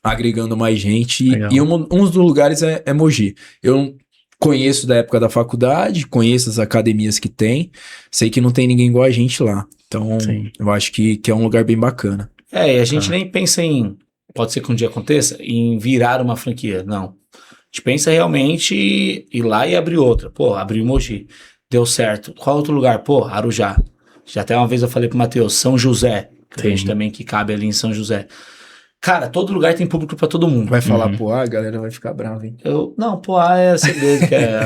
agregando mais gente. Legal. E um dos lugares é Mogi. Eu conheço da época da faculdade, conheço as academias que tem, sei que não tem ninguém igual a gente lá. Então, Sim. eu acho que é um lugar bem bacana. e a gente nem pensa em, pode ser que um dia aconteça, em virar uma franquia, não. A gente pensa realmente em ir lá e abrir outra. Pô, abriu Mogi, deu certo. Qual outro lugar? Pô, Arujá. Já até uma vez eu falei pro Matheus, São José. que eu vejo também que cabe ali em São José. Cara, todo lugar tem público pra todo mundo. Vai falar Poá, a galera vai ficar brava, hein? Não, Poá é segredo, que é...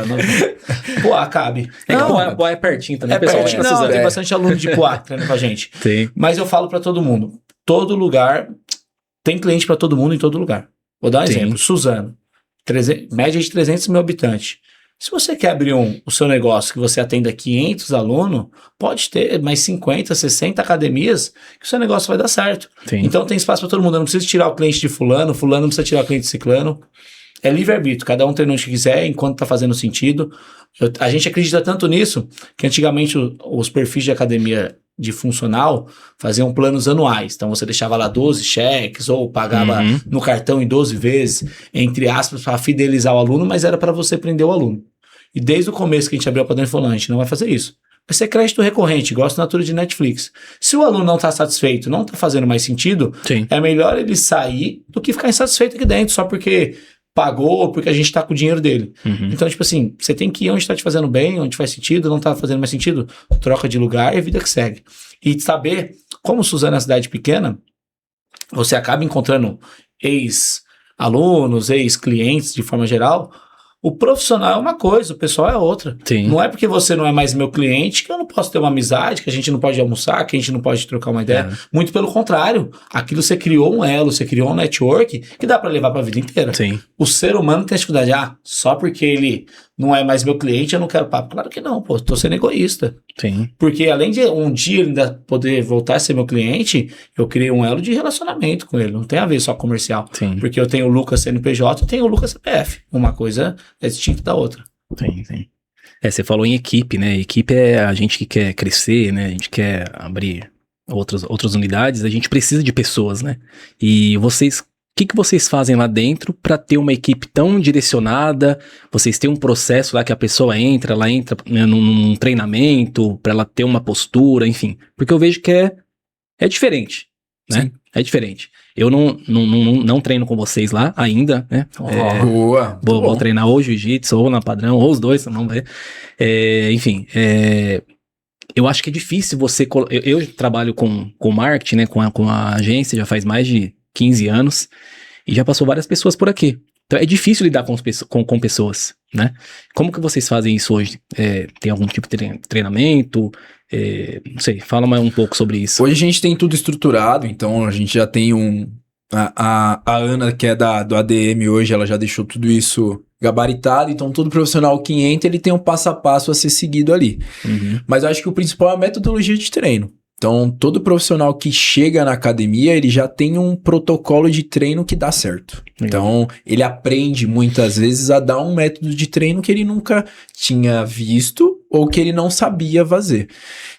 Poá cabe. É que Poá é pertinho também. É o pessoal pertinho, fica não, Suzano. tem bastante aluno de Poá treinando com a gente. Tem. Mas eu falo pra todo mundo, todo lugar tem cliente pra todo mundo em todo lugar. Vou dar um exemplo, Suzano, média de 300 mil habitantes. Se você quer abrir o seu negócio que você atenda 500 alunos, pode ter mais 50, 60 academias que o seu negócio vai dar certo. Sim. Então tem espaço para todo mundo. Eu não preciso tirar o cliente de fulano não precisa tirar o cliente de ciclano. É livre-arbítrio, cada um treina onde quiser, enquanto está fazendo sentido. A gente acredita tanto nisso, que antigamente os perfis de academia de funcional faziam planos anuais. Então você deixava lá 12 cheques, ou pagava no cartão em 12 vezes, entre aspas, para fidelizar o aluno, mas era para você prender o aluno. E desde o começo que a gente abriu a Padrão, falou, a gente não vai fazer isso. Vai ser crédito recorrente, igual a assinatura de Netflix. Se o aluno não está satisfeito, não está fazendo mais sentido, é melhor ele sair do que ficar insatisfeito aqui dentro, só porque pagou ou porque a gente está com o dinheiro dele. Então, tipo assim, você tem que ir onde está te fazendo bem, onde faz sentido, não está fazendo mais sentido, troca de lugar e a vida que segue. E saber, como Suzano é uma cidade pequena, você acaba encontrando ex-alunos, ex-clientes de forma geral. O profissional é uma coisa, o pessoal é outra. Sim. Não é porque você não é mais meu cliente que eu não posso ter uma amizade, que a gente não pode almoçar, que a gente não pode trocar uma ideia. Muito pelo contrário. Aquilo você criou um elo, você criou um network que dá pra levar pra vida inteira. Sim. O ser humano tem a dificuldade. Só porque ele não é mais meu cliente, eu não quero papo. Claro que não, pô. Tô sendo egoísta. Sim. Porque além de um dia ele ainda poder voltar a ser meu cliente, eu criei um elo de relacionamento com ele. Não tem a ver só comercial. Sim. Porque eu tenho o Lucas CNPJ e tenho o Lucas CPF. Uma coisa é distinta da outra. Sim. Você falou em equipe, né? Equipe é a gente que quer crescer, né? A gente quer abrir outras unidades, a gente precisa de pessoas, né? E vocês, o que vocês fazem lá dentro para ter uma equipe tão direcionada? Vocês têm um processo lá que a pessoa entra, ela entra, né, num treinamento, para ela ter uma postura, enfim. Porque eu vejo que é diferente, né? Sim. É diferente. Eu não treino com vocês lá ainda, né? Boa. Vou treinar ou jiu-jitsu, ou na Padrão, ou os dois, vamos ver. Enfim, eu acho que é difícil você... Eu trabalho com marketing, né? Com a agência já faz mais de 15 anos e já passou várias pessoas por aqui. Então é difícil lidar com pessoas, né? Como que vocês fazem isso hoje? Tem algum tipo de treinamento? Não sei, fala mais um pouco sobre isso. Hoje a gente tem tudo estruturado, então a gente já tem a Ana, que é do ADM hoje, ela já deixou tudo isso gabaritado, então todo profissional que entra, ele tem um passo a passo a ser seguido ali. Mas eu acho que o principal é a metodologia de treino. Então, todo profissional que chega na academia, ele já tem um protocolo de treino que dá certo. Então, ele aprende muitas vezes a dar um método de treino que ele nunca tinha visto ou que ele não sabia fazer.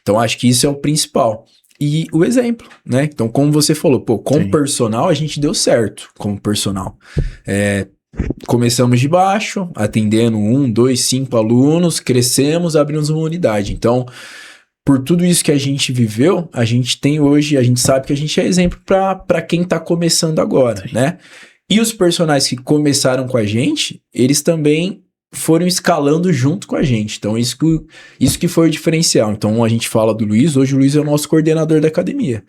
Então, acho que isso é o principal. E o exemplo, né? Então, como você falou, como personal, a gente deu certo como personal. Começamos de baixo, atendendo 1, 2, 5 alunos, crescemos, abrimos uma unidade. Então, por tudo isso que a gente viveu, a gente tem hoje, a gente sabe que a gente é exemplo para quem tá começando agora, né? E os personagens que começaram com a gente, eles também foram escalando junto com a gente. Então, isso que foi o diferencial. Então, a gente fala do Luiz, hoje o Luiz é o nosso coordenador da academia.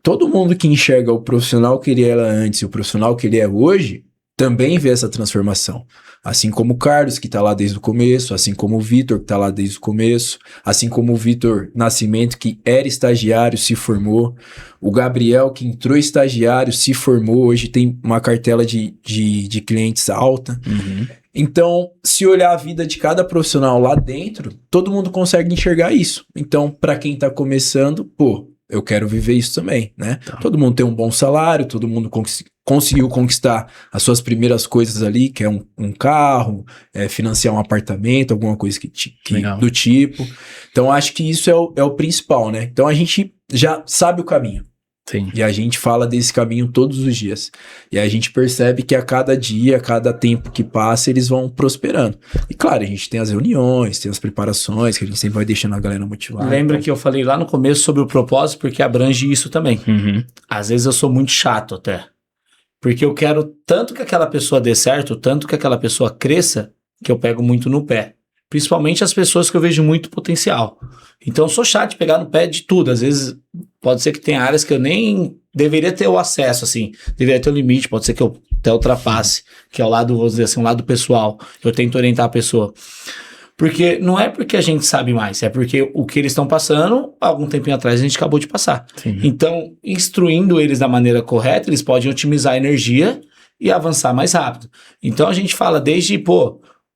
Todo mundo que enxerga o profissional que ele era antes e o profissional que ele é hoje, também vê essa transformação. Assim como o Carlos, que tá lá desde o começo, assim como o Vitor, que tá lá desde o começo, assim como o Vitor Nascimento, que era estagiário, se formou, o Gabriel, que entrou estagiário, se formou, hoje tem uma cartela de clientes alta. Então, se olhar a vida de cada profissional lá dentro, todo mundo consegue enxergar isso. Então, para quem tá começando, eu quero viver isso também, né? Todo mundo tem um bom salário, todo mundo conseguiu conquistar as suas primeiras coisas ali, que é um carro, financiar um apartamento, alguma coisa do tipo. Então, acho que isso é o principal, né? Então, a gente já sabe o caminho. Sim. E a gente fala desse caminho todos os dias. E a gente percebe que a cada dia, a cada tempo que passa, eles vão prosperando. E claro, a gente tem as reuniões, tem as preparações, que a gente sempre vai deixando a galera motivada. Lembra que eu falei lá no começo sobre o propósito, porque abrange isso também. Às vezes eu sou muito chato até. Porque eu quero tanto que aquela pessoa dê certo, tanto que aquela pessoa cresça, que eu pego muito no pé. principalmente as pessoas que eu vejo muito potencial. Então eu sou chato de pegar no pé de tudo, às vezes pode ser que tenha áreas que eu nem deveria ter o acesso, assim, deveria ter o limite, pode ser que eu até ultrapasse, que é o lado, vou dizer assim, o lado pessoal, eu tento orientar a pessoa. Porque não é porque a gente sabe mais, é porque o que eles estão passando, algum tempinho atrás a gente acabou de passar. Sim. Então, instruindo eles da maneira correta, eles podem otimizar a energia e avançar mais rápido. Então, a gente fala desde,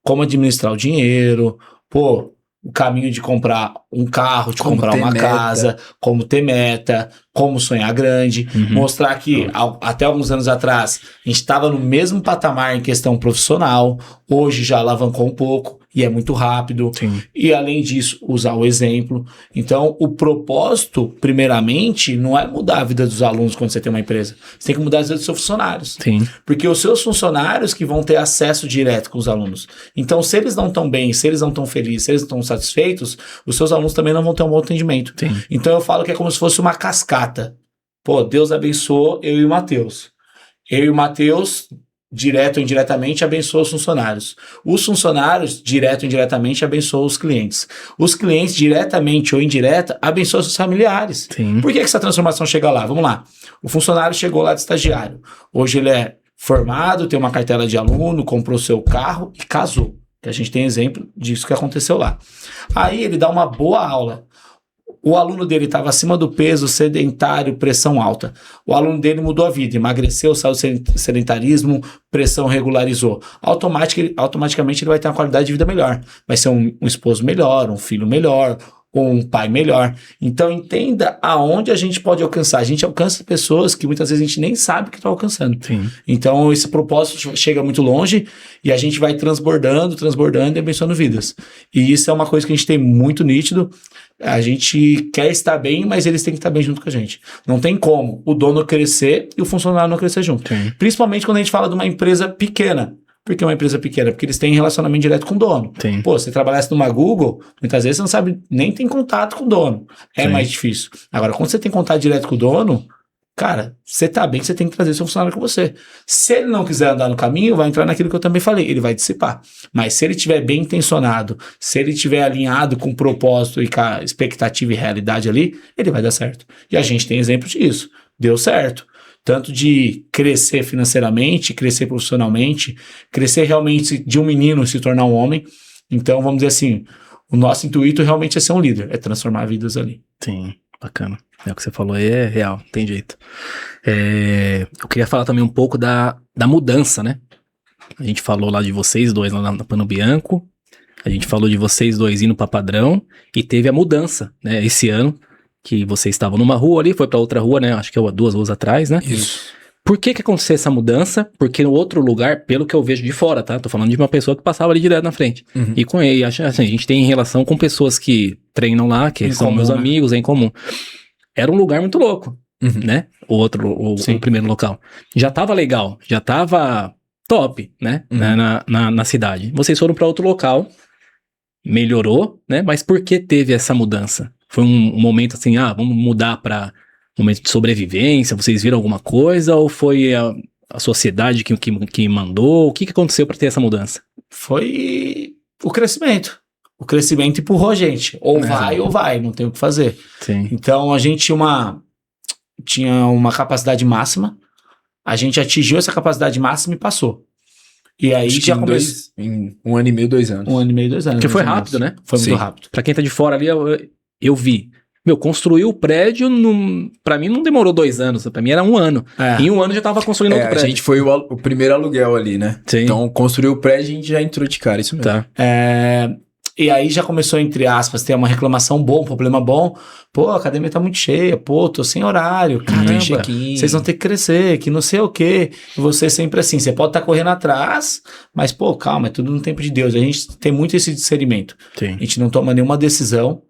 como administrar o dinheiro, o caminho de comprar um carro, de Como comprar ter uma meta. casa, como ter meta, como sonhar grande, mostrar que até alguns anos atrás a gente estava no mesmo patamar em questão profissional, hoje já alavancou um pouco e é muito rápido. Sim. E além disso, usar o exemplo. Então, o propósito, primeiramente, não é mudar a vida dos alunos quando você tem uma empresa. Você tem que mudar a vida dos seus funcionários. Sim. Porque os seus funcionários que vão ter acesso direto com os alunos. Então, se eles não estão bem, se eles não estão felizes, se eles não estão satisfeitos, os seus alunos também não vão ter um bom atendimento. Sim. Então, eu falo que é como se fosse uma cascata. Deus abençoou eu e o Matheus. Eu e o Matheus, direto ou indiretamente, abençoam os funcionários. Os funcionários, direto ou indiretamente, abençoam os clientes. Os clientes, diretamente ou indireta, abençoam os familiares. Sim. Por que essa transformação chega lá? Vamos lá. O funcionário chegou lá de estagiário. Hoje ele é formado, tem uma cartela de aluno, comprou seu carro e casou. Que a gente tem exemplo disso que aconteceu lá. Aí ele dá uma boa aula. O aluno dele estava acima do peso, sedentário, pressão alta. O aluno dele mudou a vida, emagreceu, saiu do sedentarismo, pressão regularizou. Automaticamente ele vai ter uma qualidade de vida melhor. Vai ser um esposo melhor, um filho melhor, ou um pai melhor. Então entenda aonde a gente pode alcançar. A gente alcança pessoas que muitas vezes a gente nem sabe que está alcançando. Sim. Então esse propósito chega muito longe e a gente vai transbordando e abençoando vidas. E isso é uma coisa que a gente tem muito nítido. A gente quer estar bem, mas eles têm que estar bem junto com a gente. Não tem como o dono crescer e o funcionário não crescer junto. Sim. Principalmente quando a gente fala de uma empresa pequena. Por que uma empresa pequena? Porque eles têm relacionamento direto com o dono. Sim. Se trabalhasse numa Google, muitas vezes você não sabe, nem tem contato com o dono. É Sim. mais difícil. Agora, quando você tem contato direto com o dono, cara, você tá bem, você tem que trazer seu funcionário com você. Se ele não quiser andar no caminho, vai entrar naquilo que eu também falei, ele vai dissipar. Mas se ele estiver bem intencionado, se ele estiver alinhado com o propósito e com a expectativa e realidade ali, ele vai dar certo. E a gente tem exemplo disso. Deu certo. Tanto de crescer financeiramente, crescer profissionalmente, crescer realmente de um menino se tornar um homem. Então, vamos dizer assim, o nosso intuito realmente é ser um líder, é transformar vidas ali. Sim, bacana. O que você falou aí é real, tem jeito. Eu queria falar também um pouco da mudança, né? A gente falou lá de vocês dois lá na Pano Bianco, a gente falou de vocês dois indo para Padrão, e teve a mudança, né? Esse ano, que vocês estavam numa rua ali, foi para outra rua, né? Acho que é 2 ruas atrás, né? Isso. Por que aconteceu essa mudança? Porque no outro lugar, pelo que eu vejo de fora, tá? Tô falando de uma pessoa que passava ali direto na frente. Uhum. E com ele, assim, a gente tem relação com pessoas que treinam lá, que Em são comum, meus né? amigos, é em comum. Era um lugar muito louco, Uhum. né? O primeiro local. Já tava legal, já tava top, né? Uhum. Na cidade. Vocês foram para outro local, melhorou, né? Mas por que teve essa mudança? Foi um momento assim, vamos mudar para momento de sobrevivência? Vocês viram alguma coisa? Ou foi a sociedade que mandou? O que aconteceu para ter essa mudança? Foi o crescimento. O crescimento empurrou a gente. Ou vai ou vai, não tem o que fazer. Sim. Então a gente tinha uma capacidade máxima, a gente atingiu essa capacidade máxima e passou. E aí Acho que já em começou. em 1 ano e meio, 2 anos. 1 ano e meio, 2 anos. Porque foi mais ou rápido, menos. né? Foi Sim. muito rápido. Pra quem tá de fora ali, eu vi. Construiu o prédio, pra mim não demorou 2 anos, pra mim era 1 ano. É. Em 1 ano já tava construindo outro A prédio. gente foi o primeiro aluguel ali, né? Sim. Então, construiu o prédio e a gente já entrou de cara, isso mesmo. Tá. E aí já começou, entre aspas, ter uma reclamação boa, um problema bom. A academia tá muito cheia, tô sem horário, Tem caramba, check-in. vocês vão ter que crescer, que não sei o quê. E você sempre assim, você pode estar correndo atrás, mas calma, é tudo no tempo de Deus. A gente tem muito esse discernimento. Sim. A gente não toma nenhuma decisão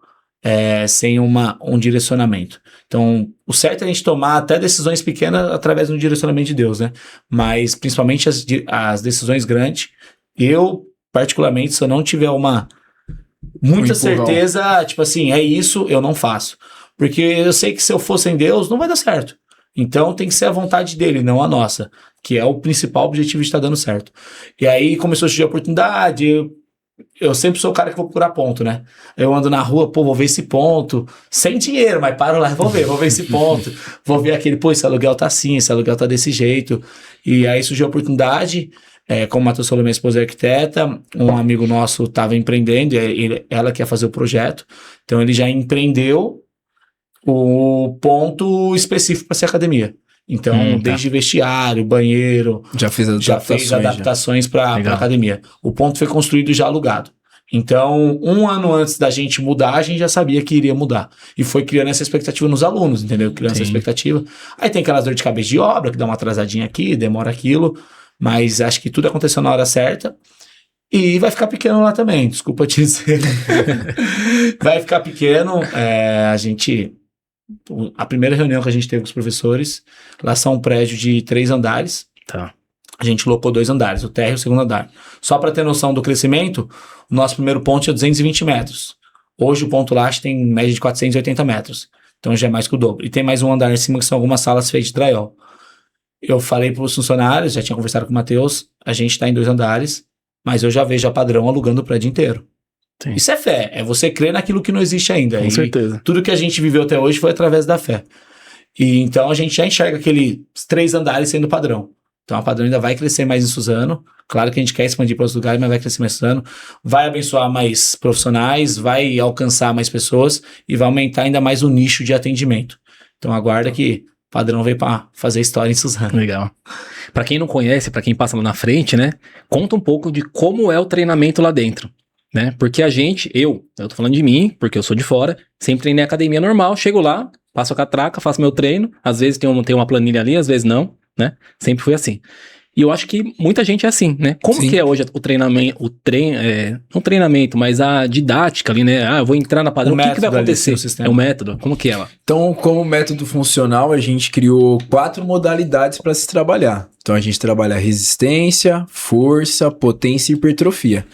sem um direcionamento. Então, o certo é a gente tomar até decisões pequenas através do direcionamento de Deus, né? Mas, principalmente as decisões grandes, eu, particularmente, se eu não tiver muita empurrão. certeza, tipo assim, é isso, eu não faço. Porque eu sei que se eu for sem Deus, não vai dar certo. Então tem que ser a vontade dele, não a nossa, que é o principal objetivo de estar dando certo. E aí começou a surgir a oportunidade, eu sempre sou o cara que vou procurar ponto, né? Eu ando na rua, pô, vou ver esse ponto, sem dinheiro, mas paro lá, vou ver esse ponto, vou ver aquele, pô, esse aluguel tá assim, esse aluguel tá desse jeito. E aí surgiu a oportunidade, como o Matheus falou, minha esposa é arquiteta, um amigo nosso estava empreendendo, ela quer fazer o projeto, então ele já empreendeu o ponto específico para ser academia. Então, desde vestiário, banheiro, já fez adaptações para a academia. O ponto foi construído já alugado. Então, 1 ano antes da gente mudar, a gente já sabia que iria mudar. E foi criando essa expectativa nos alunos, entendeu? Criando essa expectativa. Aí tem aquelas dores de cabeça de obra, que dá uma atrasadinha aqui, demora aquilo. Mas acho que tudo aconteceu na hora certa. E vai ficar pequeno lá também, desculpa te dizer. Vai ficar pequeno. A primeira reunião que a gente teve com os professores, lá são um prédio de 3 andares. Tá. A gente locou 2 andares, o térreo e o segundo andar. Só para ter noção do crescimento, o nosso primeiro ponto tinha 220 metros. Hoje o ponto lá tem média de 480 metros. Então já é mais que o dobro. E tem mais um andar em cima que são algumas salas feitas de drywall. Eu falei para os funcionários, já tinha conversado com o Matheus, a gente está em 2 andares, mas eu já vejo a Padrão alugando o prédio inteiro. Sim. Isso é fé, é você crer naquilo que não existe ainda. Com certeza. Tudo que a gente viveu até hoje foi através da fé. E então a gente já enxerga aqueles 3 andares sendo Padrão. Então a Padrão ainda vai crescer mais em Suzano. Claro que a gente quer expandir para outros lugares, mas vai crescer mais em Suzano. Vai abençoar mais profissionais, vai alcançar mais pessoas e vai aumentar ainda mais o nicho de atendimento. Então aguarda que Padrão veio para fazer história em Suzano. Legal. Para quem não conhece, para quem passa lá na frente, né? Conta um pouco de como é o treinamento lá dentro. Né? Porque eu tô falando de mim, porque eu sou de fora, sempre treinei academia normal, chego lá, passo a catraca, faço meu treino, às vezes tem uma planilha ali, às vezes não, né? Sempre fui assim. E eu acho que muita gente é assim, né? Como que é hoje o treinamento, não treinamento, mas a didática ali, né? Eu vou entrar na Padrão, o que vai acontecer? É o método, como que é lá? Então, como método funcional, a gente criou 4 modalidades para se trabalhar. Então, a gente trabalha resistência, força, potência e hipertrofia.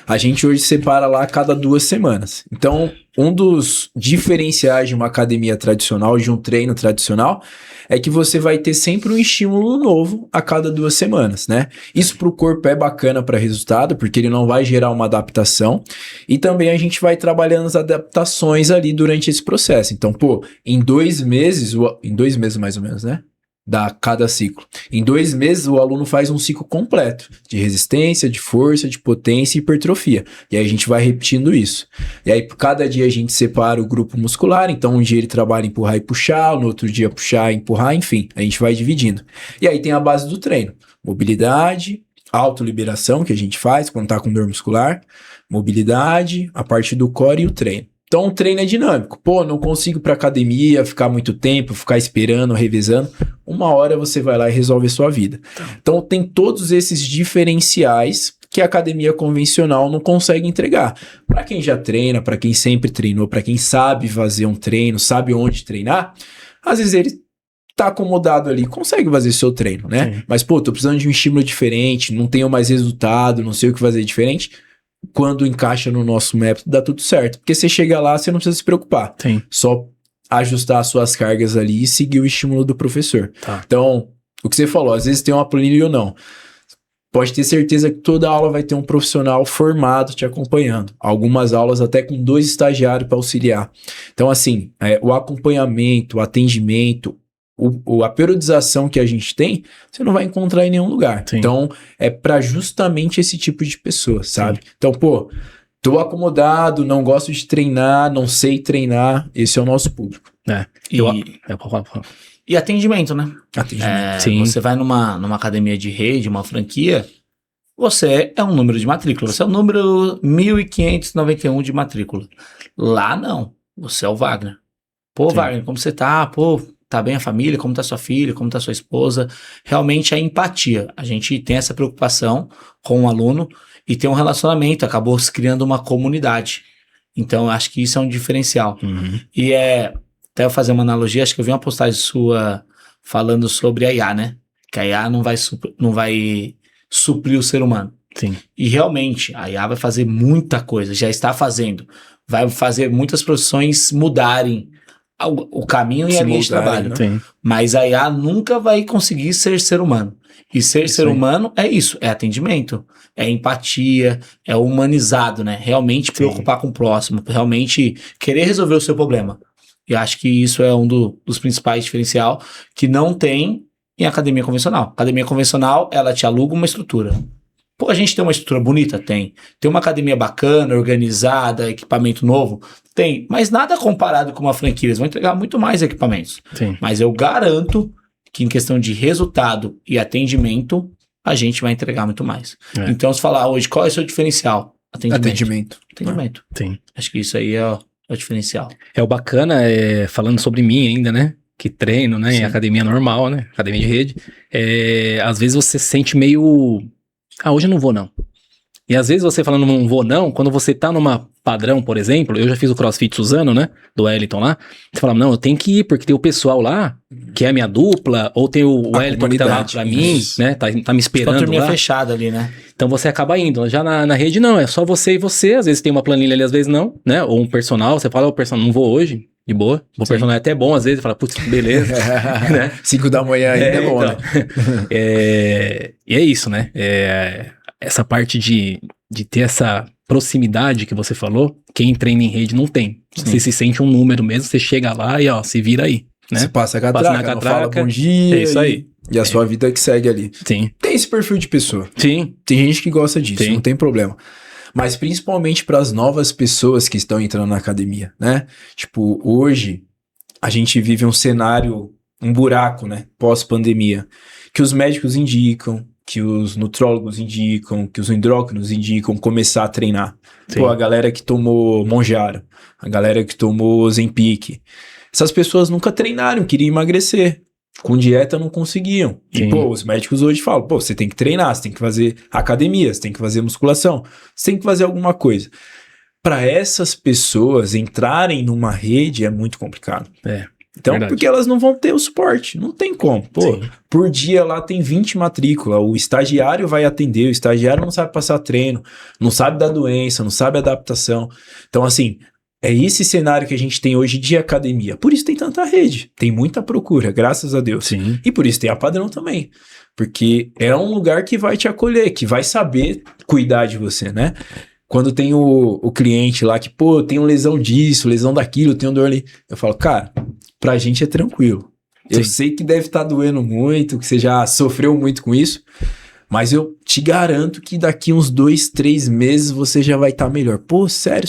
A gente hoje separa lá a cada 2 semanas. Então, um dos diferenciais de uma academia tradicional, de um treino tradicional, é que você vai ter sempre um estímulo novo a cada 2 semanas, né? Isso para o corpo é bacana para resultado, porque ele não vai gerar uma adaptação. E também a gente vai trabalhando as adaptações ali durante esse processo. Então, em 2 meses, em 2 meses mais ou menos, né? Da cada ciclo. Em 2 meses, o aluno faz um ciclo completo de resistência, de força, de potência e hipertrofia. E aí a gente vai repetindo isso. E aí, cada dia a gente separa o grupo muscular. Então, um dia ele trabalha empurrar e puxar, no outro dia puxar e empurrar, enfim. A gente vai dividindo. E aí tem a base do treino. Mobilidade, autoliberação, que a gente faz quando tá com dor muscular. Mobilidade, a parte do core e o treino. Então, o treino é dinâmico. Não consigo ir pra academia, ficar muito tempo, ficar esperando, revezando. 1 hora você vai lá e resolve a sua vida. Então, tem todos esses diferenciais que a academia convencional não consegue entregar. Para quem já treina, para quem sempre treinou, para quem sabe fazer um treino, sabe onde treinar, às vezes ele tá acomodado ali, consegue fazer seu treino, né? Sim. Mas, tô precisando de um estímulo diferente, não tenho mais resultado, não sei o que fazer diferente. Quando encaixa no nosso método, dá tudo certo. Porque você chega lá, você não precisa se preocupar. Sim. Só ajustar as suas cargas ali e seguir o estímulo do professor. Tá. Então, o que você falou, às vezes tem uma planilha ou não. Pode ter certeza que toda aula vai ter um profissional formado te acompanhando. Algumas aulas até com 2 estagiários para auxiliar. Então, assim, o acompanhamento, o atendimento, a periodização que a gente tem, você não vai encontrar em nenhum lugar. Sim. Então, é para justamente esse tipo de pessoa, sabe? Sim. Então, tô acomodado, não gosto de treinar, não sei treinar, esse é o nosso público. E atendimento, né? Sim. Você vai numa academia de rede, uma franquia, você é um número de matrícula, você é o número 1591 de matrícula. Lá não, você é o Wagner. Sim. Wagner, como você tá? Tá bem a família? Como tá sua filha? Como tá sua esposa? Realmente é empatia. A gente tem essa preocupação com o aluno e tem um relacionamento, acabou se criando uma comunidade. Então, acho que isso é um diferencial. Uhum. E até eu fazer uma analogia, acho que eu vi uma postagem sua falando sobre a IA, né? Que a IA não vai suprir o ser humano. Sim. E realmente, a IA vai fazer muita coisa, já está fazendo. Vai fazer muitas profissões mudarem o caminho e Se a linha de moldarem, trabalho. né? Sim. Mas a IA nunca vai conseguir ser humano. E ser Isso ser aí. humano é isso, é atendimento, é empatia, é humanizado, né? Realmente preocupar com o próximo, realmente querer resolver o seu problema. E acho que isso é um dos principais diferencial que não tem em academia convencional. Academia convencional, ela te aluga uma estrutura. Pô, a gente tem uma estrutura bonita? Tem. Tem uma academia bacana, organizada, equipamento novo? Tem. Mas nada comparado com uma franquia. Eles vão entregar muito mais equipamentos. Sim. Mas eu garanto que em questão de resultado e atendimento, a gente vai entregar muito mais. É. Então, se falar hoje, qual é o seu diferencial? Atendimento. Atendimento. Sim. Acho que isso aí é o diferencial. O bacana, falando sobre mim ainda, né? Que treino, né? Em Sim. academia normal, né? Academia de rede. Às vezes você se sente meio... hoje eu não vou não. E às vezes você falando não vou não, quando você tá numa padrão, por exemplo, eu já fiz o CrossFit Suzano, né? Do Wellington lá. Você fala, não, eu tenho que ir, porque tem o pessoal lá, que é a minha dupla, ou tem o Wellington que tá lá pra mim, Isso. né? Tá me Tipo a esperando turminha lá. fechada ali, né? Então você acaba indo. Já na rede não, é só você e você. Às vezes tem uma planilha ali, às vezes não, né? Ou um personal, você fala, o personal, não vou hoje, de boa. O personal é até bom, às vezes, fala, putz, beleza. né? 5 da manhã ainda é bom, então. né? E é isso, né? Essa parte de ter essa proximidade que você falou, quem treina em rede não tem. Sim. Você se sente um número mesmo, você chega lá e ó, se vira aí, né? Você passa a Passa catraca, na não fala catraca, bom dia. é isso aí. E a sua vida que segue ali. Sim, Tem esse perfil de pessoa. sim, Tem gente que gosta disso, Sim. não tem problema. Mas principalmente para as novas pessoas que estão entrando na academia, né? Tipo, hoje a gente vive um cenário, um buraco, né? Pós-pandemia, que os médicos indicam, que os nutrólogos indicam, que os endócrinos indicam começar a treinar. Sim. Pô, a galera que tomou Monjaro, a galera que tomou Ozempic, essas pessoas nunca treinaram, queriam emagrecer. Com dieta não conseguiam. Sim. E, pô, os médicos hoje falam, pô, você tem que treinar, você tem que fazer academia, você tem que fazer musculação, você tem que fazer alguma coisa. Para essas pessoas entrarem numa rede é muito complicado. Então, verdade. porque elas não vão ter o suporte, não tem como. Pô, Sim. por dia lá tem 20 matrículas, o estagiário vai atender, o estagiário não sabe passar treino, não sabe da doença, não sabe adaptação. Então, assim, é esse cenário que a gente tem hoje de academia. Por isso tem tanta rede, tem muita procura, graças a Deus. Sim. E por isso tem a Padrão também, porque é um lugar que vai te acolher, que vai saber cuidar de você, né? Quando tem o cliente lá que, pô, tem lesão disso, lesão daquilo, tem dor ali, eu falo, cara, pra gente é tranquilo. Eu Sim. sei que deve estar doendo muito, que você já sofreu muito com isso, mas eu te garanto que daqui uns 2, 3 meses você já vai estar melhor. Pô, sério,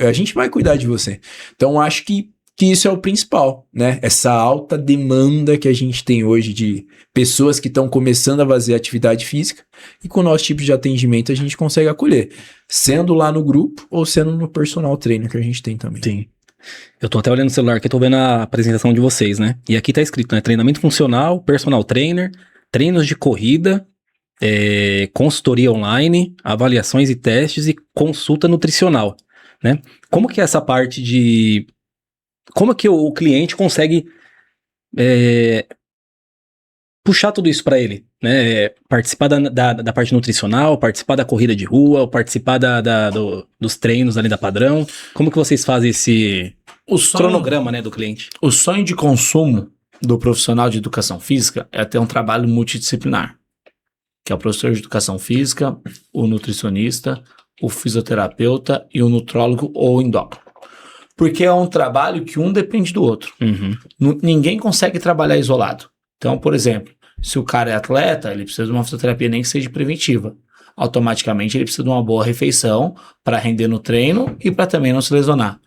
a gente vai cuidar de você. Então, acho que isso é o principal, né? Essa alta demanda que a gente tem hoje de pessoas que estão começando a fazer atividade física e com o nosso tipo de atendimento a gente consegue acolher, sendo lá no grupo ou sendo no personal trainer que a gente tem também. Sim. Eu tô até olhando no celular aqui, tô vendo a apresentação de vocês, né? E aqui tá escrito, né? Treinamento funcional, personal trainer, treinos de corrida, consultoria online, avaliações e testes e consulta nutricional, né? Como que é essa parte de... Como que o cliente consegue puxar tudo isso para ele, né? Participar da parte nutricional, participar da corrida de rua, participar dos treinos ali da Padrão. Como que vocês fazem esse cronograma, né, do cliente? O sonho de consumo do profissional de educação física é ter um trabalho multidisciplinar, que é o professor de educação física, o nutricionista, o fisioterapeuta e o nutrólogo ou endócrino. Porque é um trabalho que um depende do outro. Uhum. Ninguém consegue trabalhar isolado. Então, por exemplo, se o cara é atleta, ele precisa de uma fisioterapia nem que seja preventiva. Automaticamente ele precisa de uma boa refeição para render no treino e para também não se lesionar.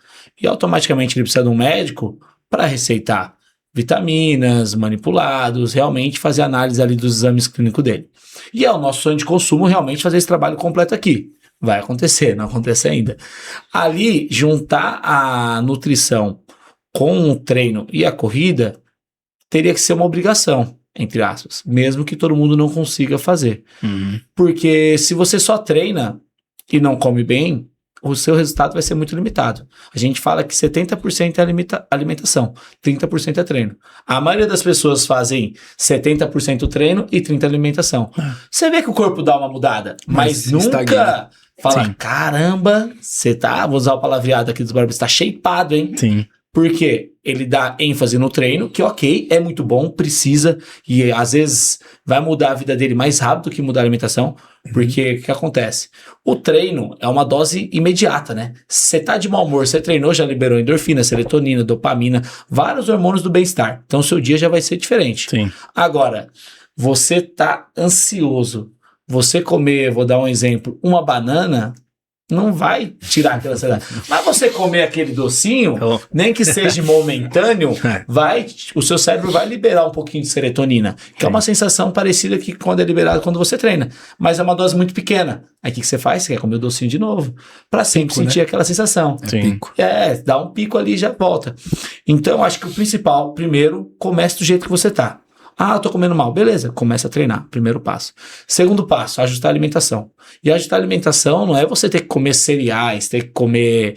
E automaticamente ele precisa de um médico para receitar vitaminas, manipulados, realmente fazer análise ali dos exames clínicos dele. E é o nosso sonho de consumo realmente fazer esse trabalho completo aqui. Vai acontecer, não acontece ainda. Ali, juntar a nutrição com o treino e a corrida teria que ser uma obrigação, entre aspas, mesmo que todo mundo não consiga fazer. Uhum. Porque se você só treina e não come bem, o seu resultado vai ser muito limitado. A gente fala que 70% é alimentação, 30% é treino. A maioria das pessoas fazem 70% treino e 30% alimentação. Você vê que o corpo dá uma mudada, mas nunca estagna. fala, Sim. caramba, você tá, vou usar o palavreado aqui dos barbos, tá shapeado, hein? Sim. Porque ele dá ênfase no treino, que ok, é muito bom, precisa, e às vezes vai mudar a vida dele mais rápido que mudar a alimentação, porque o que acontece? O treino é uma dose imediata, né? Você tá de mau humor, você treinou, já liberou endorfina, serotonina, dopamina, vários hormônios do bem-estar. Então, seu dia já vai ser diferente. Sim. Agora, você tá ansioso, você comer, vou dar um exemplo, uma banana, não vai tirar aquela ansiedade. Mas você comer aquele docinho, nem que seja momentâneo, o seu cérebro vai liberar um pouquinho de serotonina, que é uma sensação parecida que quando é liberado quando você treina. Mas é uma dose muito pequena. Aí o que você faz? Você quer comer o docinho de novo, para sempre sentir aquela sensação. Sim. Dá um pico ali e já volta. Então, acho que o principal, primeiro, comece do jeito que você tá. Ah, eu tô comendo mal. Beleza, começa a treinar. Primeiro passo. Segundo passo, ajustar a alimentação. E ajustar a alimentação não é você ter que comer cereais, ter que comer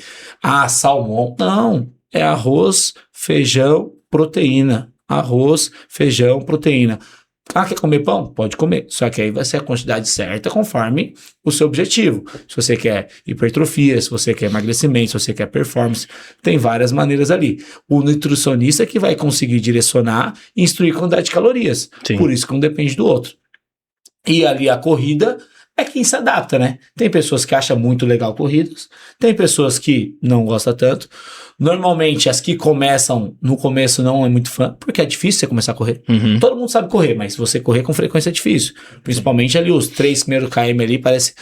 salmão. Não, é arroz, feijão, proteína. Arroz, feijão, proteína. Ah, quer comer pão? Pode comer. Só que aí vai ser a quantidade certa conforme o seu objetivo. Se você quer hipertrofia, se você quer emagrecimento, se você quer performance, tem várias maneiras ali. O nutricionista é que vai conseguir direcionar e instruir a quantidade de calorias. Sim. Por isso que um depende do outro. E ali a corrida é quem se adapta, né? Tem pessoas que acham muito legal corridas, tem pessoas que não gostam tanto. Normalmente, as que começam, no começo não é muito fã, porque é difícil você começar a correr. Uhum. Todo mundo sabe correr, mas você correr com frequência é difícil. Principalmente ali os 3 primeiros km ali, parece,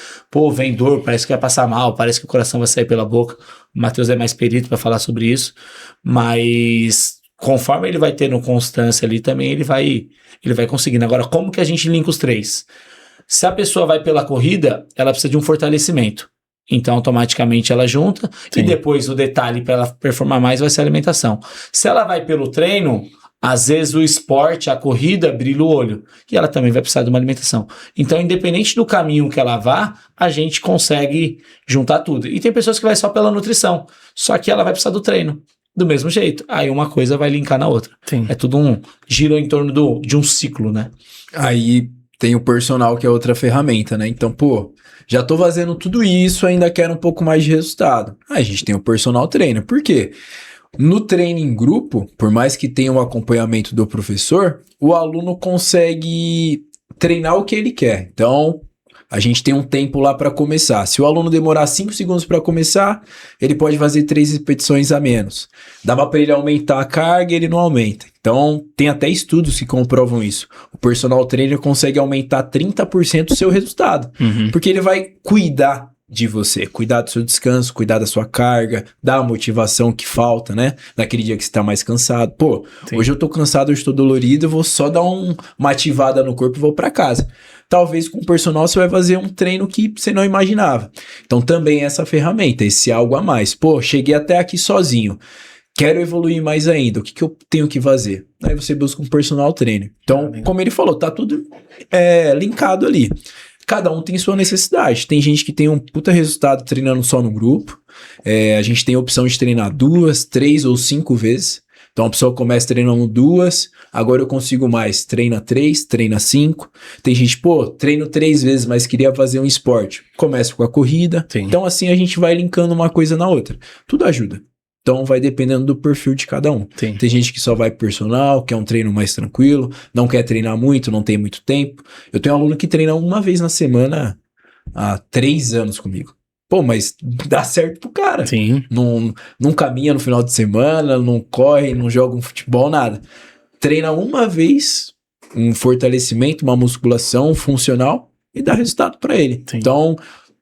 vem dor, parece que vai passar mal, parece que o coração vai sair pela boca. O Matheus é mais perito para falar sobre isso, mas conforme ele vai tendo constância ali também, ele vai conseguindo. Agora, como que a gente linka os 3? Se a pessoa vai pela corrida, ela precisa de um fortalecimento. Então, automaticamente ela junta. Sim. E depois o detalhe para ela performar mais vai ser a alimentação. Se ela vai pelo treino, às vezes o esporte, a corrida, brilha o olho. E ela também vai precisar de uma alimentação. Então, independente do caminho que ela vá, a gente consegue juntar tudo. E tem pessoas que vai só pela nutrição. Só que ela vai precisar do treino. Do mesmo jeito. Aí uma coisa vai linkar na outra. Sim. É tudo gira em torno de um ciclo, né? Aí tem o personal, que é outra ferramenta, né? Então, já tô fazendo tudo isso, ainda quero um pouco mais de resultado. Aí a gente tem o personal trainer. Por quê? No treino em grupo, por mais que tenha um acompanhamento do professor, o aluno consegue treinar o que ele quer. Então, a gente tem um tempo lá para começar. Se o aluno demorar 5 segundos para começar, ele pode fazer 3 repetições a menos. Dava para ele aumentar a carga, ele não aumenta. Então, tem até estudos que comprovam isso. O personal trainer consegue aumentar 30% o seu resultado. Porque ele vai cuidar de você, cuidar do seu descanso, cuidar da sua carga, da motivação que falta, né? Naquele dia que você tá mais cansado. Sim. Hoje eu tô cansado, hoje tô dolorido, eu vou só dar uma ativada no corpo e vou para casa. Talvez com o personal você vai fazer um treino que você não imaginava. Então também essa ferramenta, esse algo a mais. Cheguei até aqui sozinho. Quero evoluir mais ainda. O que eu tenho que fazer? Aí você busca um personal trainer. Então, como ele falou, tá tudo linkado ali. Cada um tem sua necessidade. Tem gente que tem um puta resultado treinando só no grupo. A gente tem a opção de treinar 2, 3 ou 5 vezes. Então a pessoa começa treinando 2, agora eu consigo mais. Treina 3, treina 5. Tem gente, treino 3 vezes, mas queria fazer um esporte. Começa com a corrida. Sim. Então assim a gente vai linkando uma coisa na outra. Tudo ajuda. Então vai dependendo do perfil de cada um. Sim. Tem gente que só vai personal, quer um treino mais tranquilo, não quer treinar muito, não tem muito tempo. Eu tenho um aluno que treina uma vez na semana há 3 anos comigo. Mas dá certo pro cara. Sim. Não caminha no final de semana, não corre, não joga um futebol, nada. Treina uma vez, um fortalecimento, uma musculação funcional e dá resultado para ele. Sim. Então,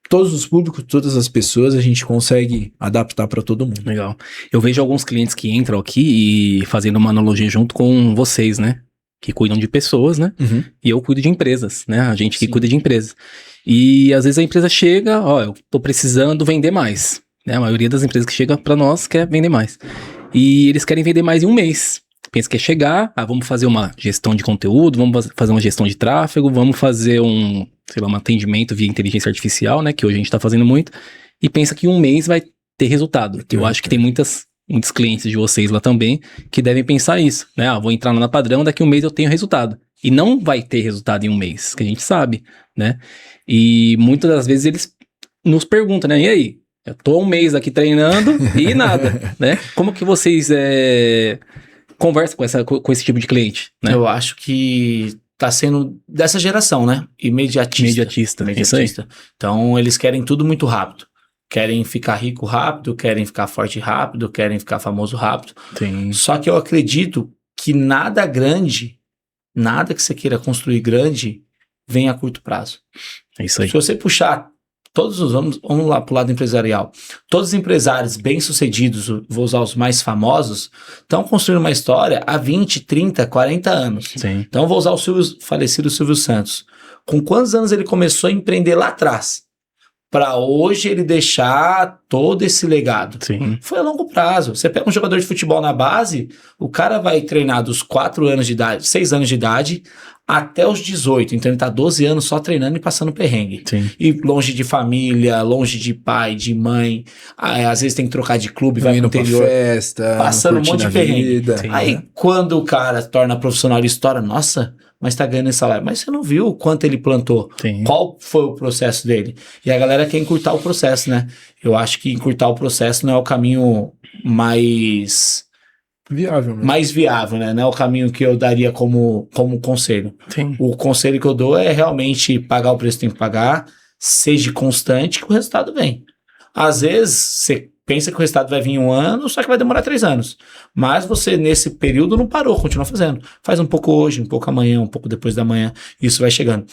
todos os públicos, todas as pessoas, a gente consegue adaptar para todo mundo. Legal. Eu vejo alguns clientes que entram aqui e fazendo uma analogia junto com vocês, né? Que cuidam de pessoas, né? Uhum. E eu cuido de empresas, né? A gente que cuida de empresas. E às vezes a empresa chega, eu tô precisando vender mais, né? A maioria das empresas que chega para nós quer vender mais. E eles querem vender mais em um mês. Pensa que é chegar, vamos fazer uma gestão de conteúdo, vamos fazer uma gestão de tráfego, vamos fazer um atendimento via inteligência artificial, né? Que hoje a gente tá fazendo muito. E pensa que em um mês vai ter resultado. Eu acho que tem muitos clientes de vocês lá também que devem pensar isso, né? Vou entrar na Padrão, daqui a um mês eu tenho resultado. E não vai ter resultado em um mês, que a gente sabe, né? E muitas das vezes eles nos perguntam, né? E aí, Eu tô um mês aqui treinando e nada, né? Como que vocês conversam com esse tipo de cliente, né? Eu acho que tá sendo dessa geração, né? Imediatista. Isso aí. Então, eles querem tudo muito rápido. Querem ficar rico rápido, querem ficar forte rápido, querem ficar famoso rápido. Sim. Só que eu acredito que nada grande, nada que você queira construir grande, vem a curto prazo. É isso aí. Se você puxar vamos lá pro lado empresarial. Todos os empresários bem-sucedidos, vou usar os mais famosos, estão construindo uma história há 20, 30, 40 anos. Sim. Então, vou usar o falecido Silvio Santos. Com quantos anos ele começou a empreender lá atrás? Para hoje ele deixar todo esse legado. Sim. Foi a longo prazo. Você pega um jogador de futebol na base, o cara vai treinar dos 4 anos de idade, 6 anos de idade, até os 18. Então ele tá 12 anos só treinando e passando perrengue. Sim. E longe de família, longe de pai, de mãe. Às vezes tem que trocar de clube, vai pro interior. Festa, Passando um monte de perrengue. vida. Sim. Aí quando o cara torna profissional e estoura, nossa, mas tá ganhando esse salário. Mas você não viu o quanto ele plantou. Sim. Qual foi o processo dele? E a galera quer encurtar o processo, né? Eu acho que encurtar o processo não é o caminho mais Viável, né? mais viável, né? Não é o caminho que eu daria como conselho. Sim. O conselho que eu dou é realmente pagar o preço que tem que pagar, seja constante que o resultado vem. Às vezes, você pensa que o resultado vai vir em 1 ano, só que vai demorar 3 anos. Mas você, nesse período, não parou, continua fazendo. Faz um pouco hoje, um pouco amanhã, um pouco depois da manhã, isso vai chegando.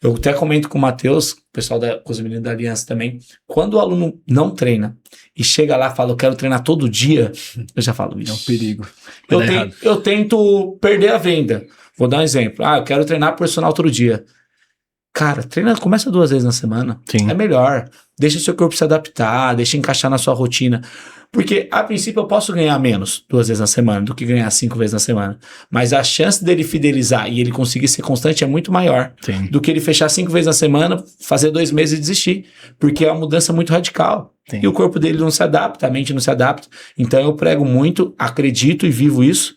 Eu até comento com o Matheus, o pessoal com os meninos da Aliança também, quando o aluno não treina e chega lá e fala, eu quero treinar todo dia, eu já falo isso. É um perigo. Eu tento perder a venda. Vou dar um exemplo. Eu quero treinar personal todo dia. Cara, começa 2 vezes na semana. Sim. É melhor. Deixa o seu corpo se adaptar, deixa encaixar na sua rotina. Porque, a princípio, eu posso ganhar menos 2 vezes na semana do que ganhar 5 vezes na semana. Mas a chance dele fidelizar e ele conseguir ser constante é muito maior Sim. do que ele fechar 5 vezes na semana, fazer 2 meses e desistir. Porque é uma mudança muito radical. Sim. E o corpo dele não se adapta, a mente não se adapta. Então, eu prego muito, acredito e vivo isso,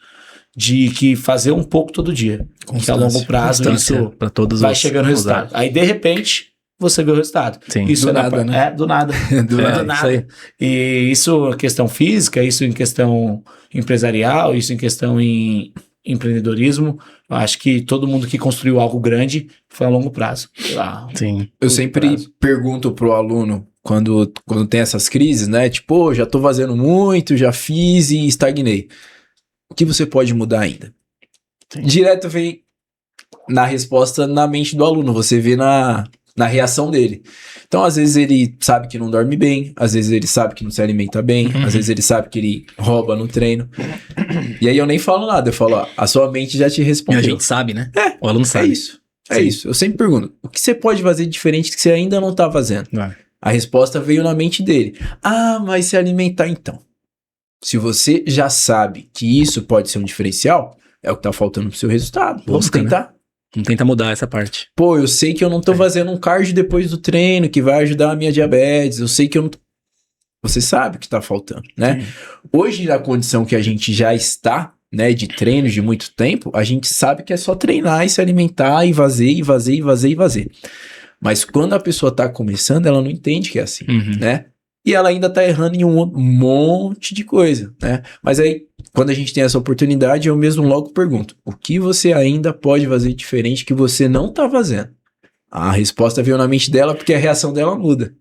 de que fazer um pouco todo dia. Que a longo prazo isso para todos vai chegando o resultado. Aí, de repente, você vê o resultado. Sim. Isso Do é nada, né? do nada. Do Do nada, nada. isso aí. E isso em questão física, isso em questão empresarial, isso em questão em empreendedorismo. Eu acho que todo mundo que construiu algo grande foi a longo prazo. Sei lá, Sim. Eu curto sempre prazo. pergunto pro aluno, quando tem essas crises, né? Tipo, já tô fazendo muito, já fiz e estagnei. O que você pode mudar ainda? Sim. Direto vem na resposta na mente do aluno, você vê na reação dele. Então, às vezes ele sabe que não dorme bem, às vezes ele sabe que não se alimenta bem, às vezes ele sabe que ele rouba no treino. E aí eu nem falo nada, eu falo, ó, a sua mente já te E respondeu. a gente sabe, né? O aluno É sabe. isso. É Sim. isso. Eu sempre pergunto, o que você pode fazer diferente que você ainda não tá fazendo? Vai. A resposta veio na mente dele. Ah, mas se alimentar então. Se você já sabe que isso pode ser um diferencial, é o que tá faltando pro seu resultado. Vamos Busca, tentar. Não tenta mudar essa parte. Pô, eu sei que eu não tô fazendo um cardio depois do treino que vai ajudar a minha diabetes. Eu sei que eu não... Você sabe o que tá faltando, né? Hoje, na condição que a gente já está, né, de treinos de muito tempo, a gente sabe que é só treinar e se alimentar e fazer. Mas quando a pessoa tá começando, ela não entende que é assim, Uhum. né? E ela ainda tá errando em um monte de coisa, né? Mas aí, quando a gente tem essa oportunidade, eu mesmo logo pergunto, o que você ainda pode fazer diferente que você não tá fazendo? A resposta veio na mente dela porque a reação dela muda.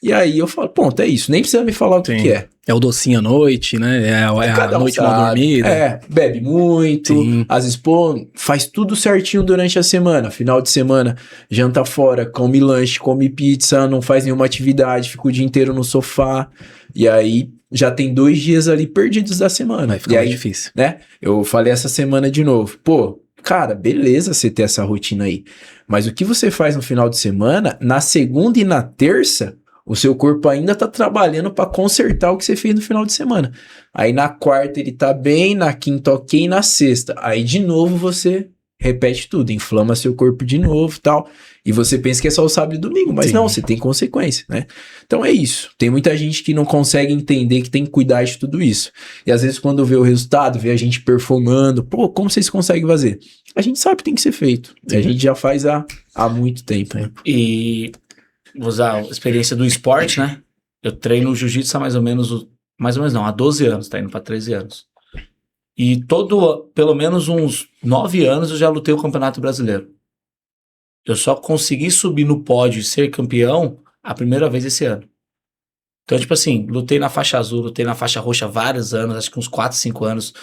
E aí eu falo, ponto, é isso. Nem precisa me falar o que Sim. que é. É o docinho à noite, né? É a Cada um noite mal sabe. dormida. É, bebe muito, Sim. às vezes, pô, faz tudo certinho durante a semana. Final de semana, janta fora, come lanche, come pizza, não faz nenhuma atividade, fica o dia inteiro no sofá. E aí, já tem 2 dias ali perdidos da semana. Vai E ficar mais aí, difícil. né, eu falei essa semana de novo, pô, cara, beleza você ter essa rotina aí. Mas o que você faz no final de semana, na segunda e na terça, o seu corpo ainda tá trabalhando para consertar o que você fez no final de semana. Aí na quarta ele tá bem, na quinta ok, na sexta. Aí de novo você repete tudo, inflama seu corpo de novo e tal. E você pensa que é só o sábado e domingo, mas Sim. não, você tem consequência, né? Então é isso. Tem muita gente que não consegue entender que tem que cuidar de tudo isso. E às vezes quando vê o resultado, vê a gente performando, pô, como vocês conseguem fazer? A gente sabe que tem que ser feito. E a gente já faz há muito tempo, né? E vou usar a experiência do esporte, né? eu treino jiu-jitsu há mais ou menos não, há 12 anos, tá indo pra 13 anos. E pelo menos uns 9 anos eu já lutei o Campeonato Brasileiro. Eu só consegui subir no pódio e ser campeão a primeira vez esse ano. Então, tipo assim, lutei na faixa azul, lutei na faixa roxa há vários anos, acho que uns 4, 5 anos.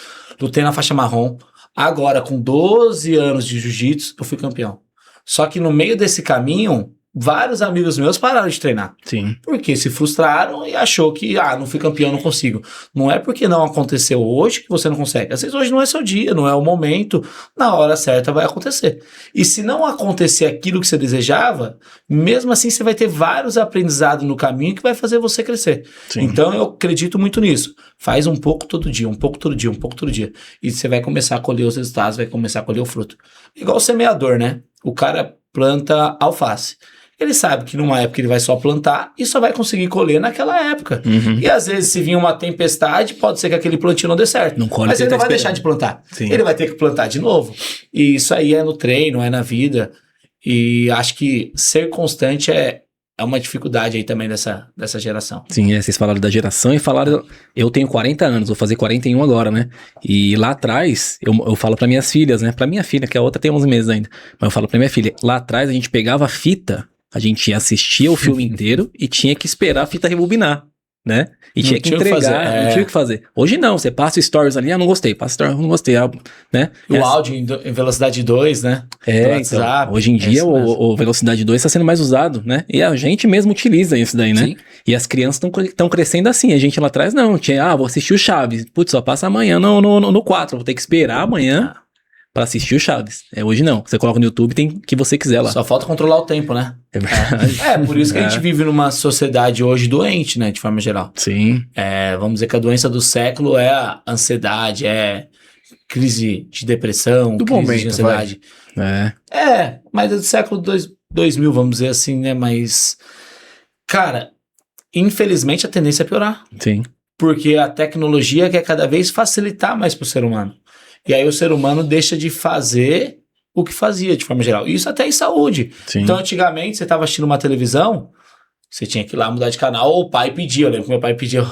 Lutei na faixa marrom. Agora, com 12 anos de jiu-jitsu, eu fui campeão. Só que no meio desse caminho, vários amigos meus pararam de treinar. Sim. Porque se frustraram e achou que, não fui campeão, não consigo. Não é porque não aconteceu hoje que você não consegue. Às vezes hoje não é seu dia, não é o momento. Na hora certa vai acontecer. E se não acontecer aquilo que você desejava, mesmo assim você vai ter vários aprendizados no caminho que vai fazer você crescer. Sim. Então eu acredito muito nisso. Faz um pouco todo dia, um pouco todo dia, um pouco todo dia. E você vai começar a colher os resultados, vai começar a colher o fruto. Igual o semeador, né? O cara planta alface. Ele sabe que numa época ele vai só plantar e só vai conseguir colher naquela época. Uhum. E às vezes, se vir uma tempestade, pode ser que aquele plantio não dê certo. Não colhe, mas ele não vai esperando. deixar de plantar. Sim. Ele vai ter que plantar de novo. E isso aí é no treino, é na vida. E acho que ser constante é uma dificuldade aí também dessa geração. Sim, vocês falaram da geração e falaram... Eu tenho 40 anos, vou fazer 41 agora, né? E lá atrás, eu falo para minhas filhas, né? Pra minha filha, que a outra tem 11 meses ainda. Mas eu falo pra minha filha, lá atrás a gente pegava a fita, a gente assistia o filme inteiro e tinha que esperar a fita rebobinar, né? E Não tinha que tinha o que entregar, fazer, não tinha o que fazer. Hoje não, você passa o stories ali, não gostei, passa o stories, não gostei, né? O áudio em velocidade 2, né? Do Então, WhatsApp, hoje em dia isso mesmo. o velocidade 2 está sendo mais usado, né? E a gente mesmo utiliza isso daí, né? Sim. E as crianças estão crescendo assim, a gente lá atrás não, vou assistir o Chaves, putz, só passa amanhã no 4, vou ter que esperar amanhã pra assistir o Chaves. Hoje não, você coloca no YouTube, tem o que você quiser lá. Só falta controlar o tempo, né? É verdade. Por isso que a gente vive numa sociedade hoje doente, né? De forma geral. Sim, Vamos dizer que a doença do século é a ansiedade, é crise de depressão, Do crise de momento, ansiedade. Mas é do século 2000, vamos dizer assim, né? Mas, cara, infelizmente a tendência é piorar. sim, Porque a tecnologia quer cada vez facilitar mais pro ser humano. E aí o ser humano deixa de fazer o que fazia, de forma geral. Isso até em saúde. sim. Então, antigamente, você estava assistindo uma televisão, você tinha que ir lá mudar de canal, ou o pai pedia, eu lembro que meu pai pedia,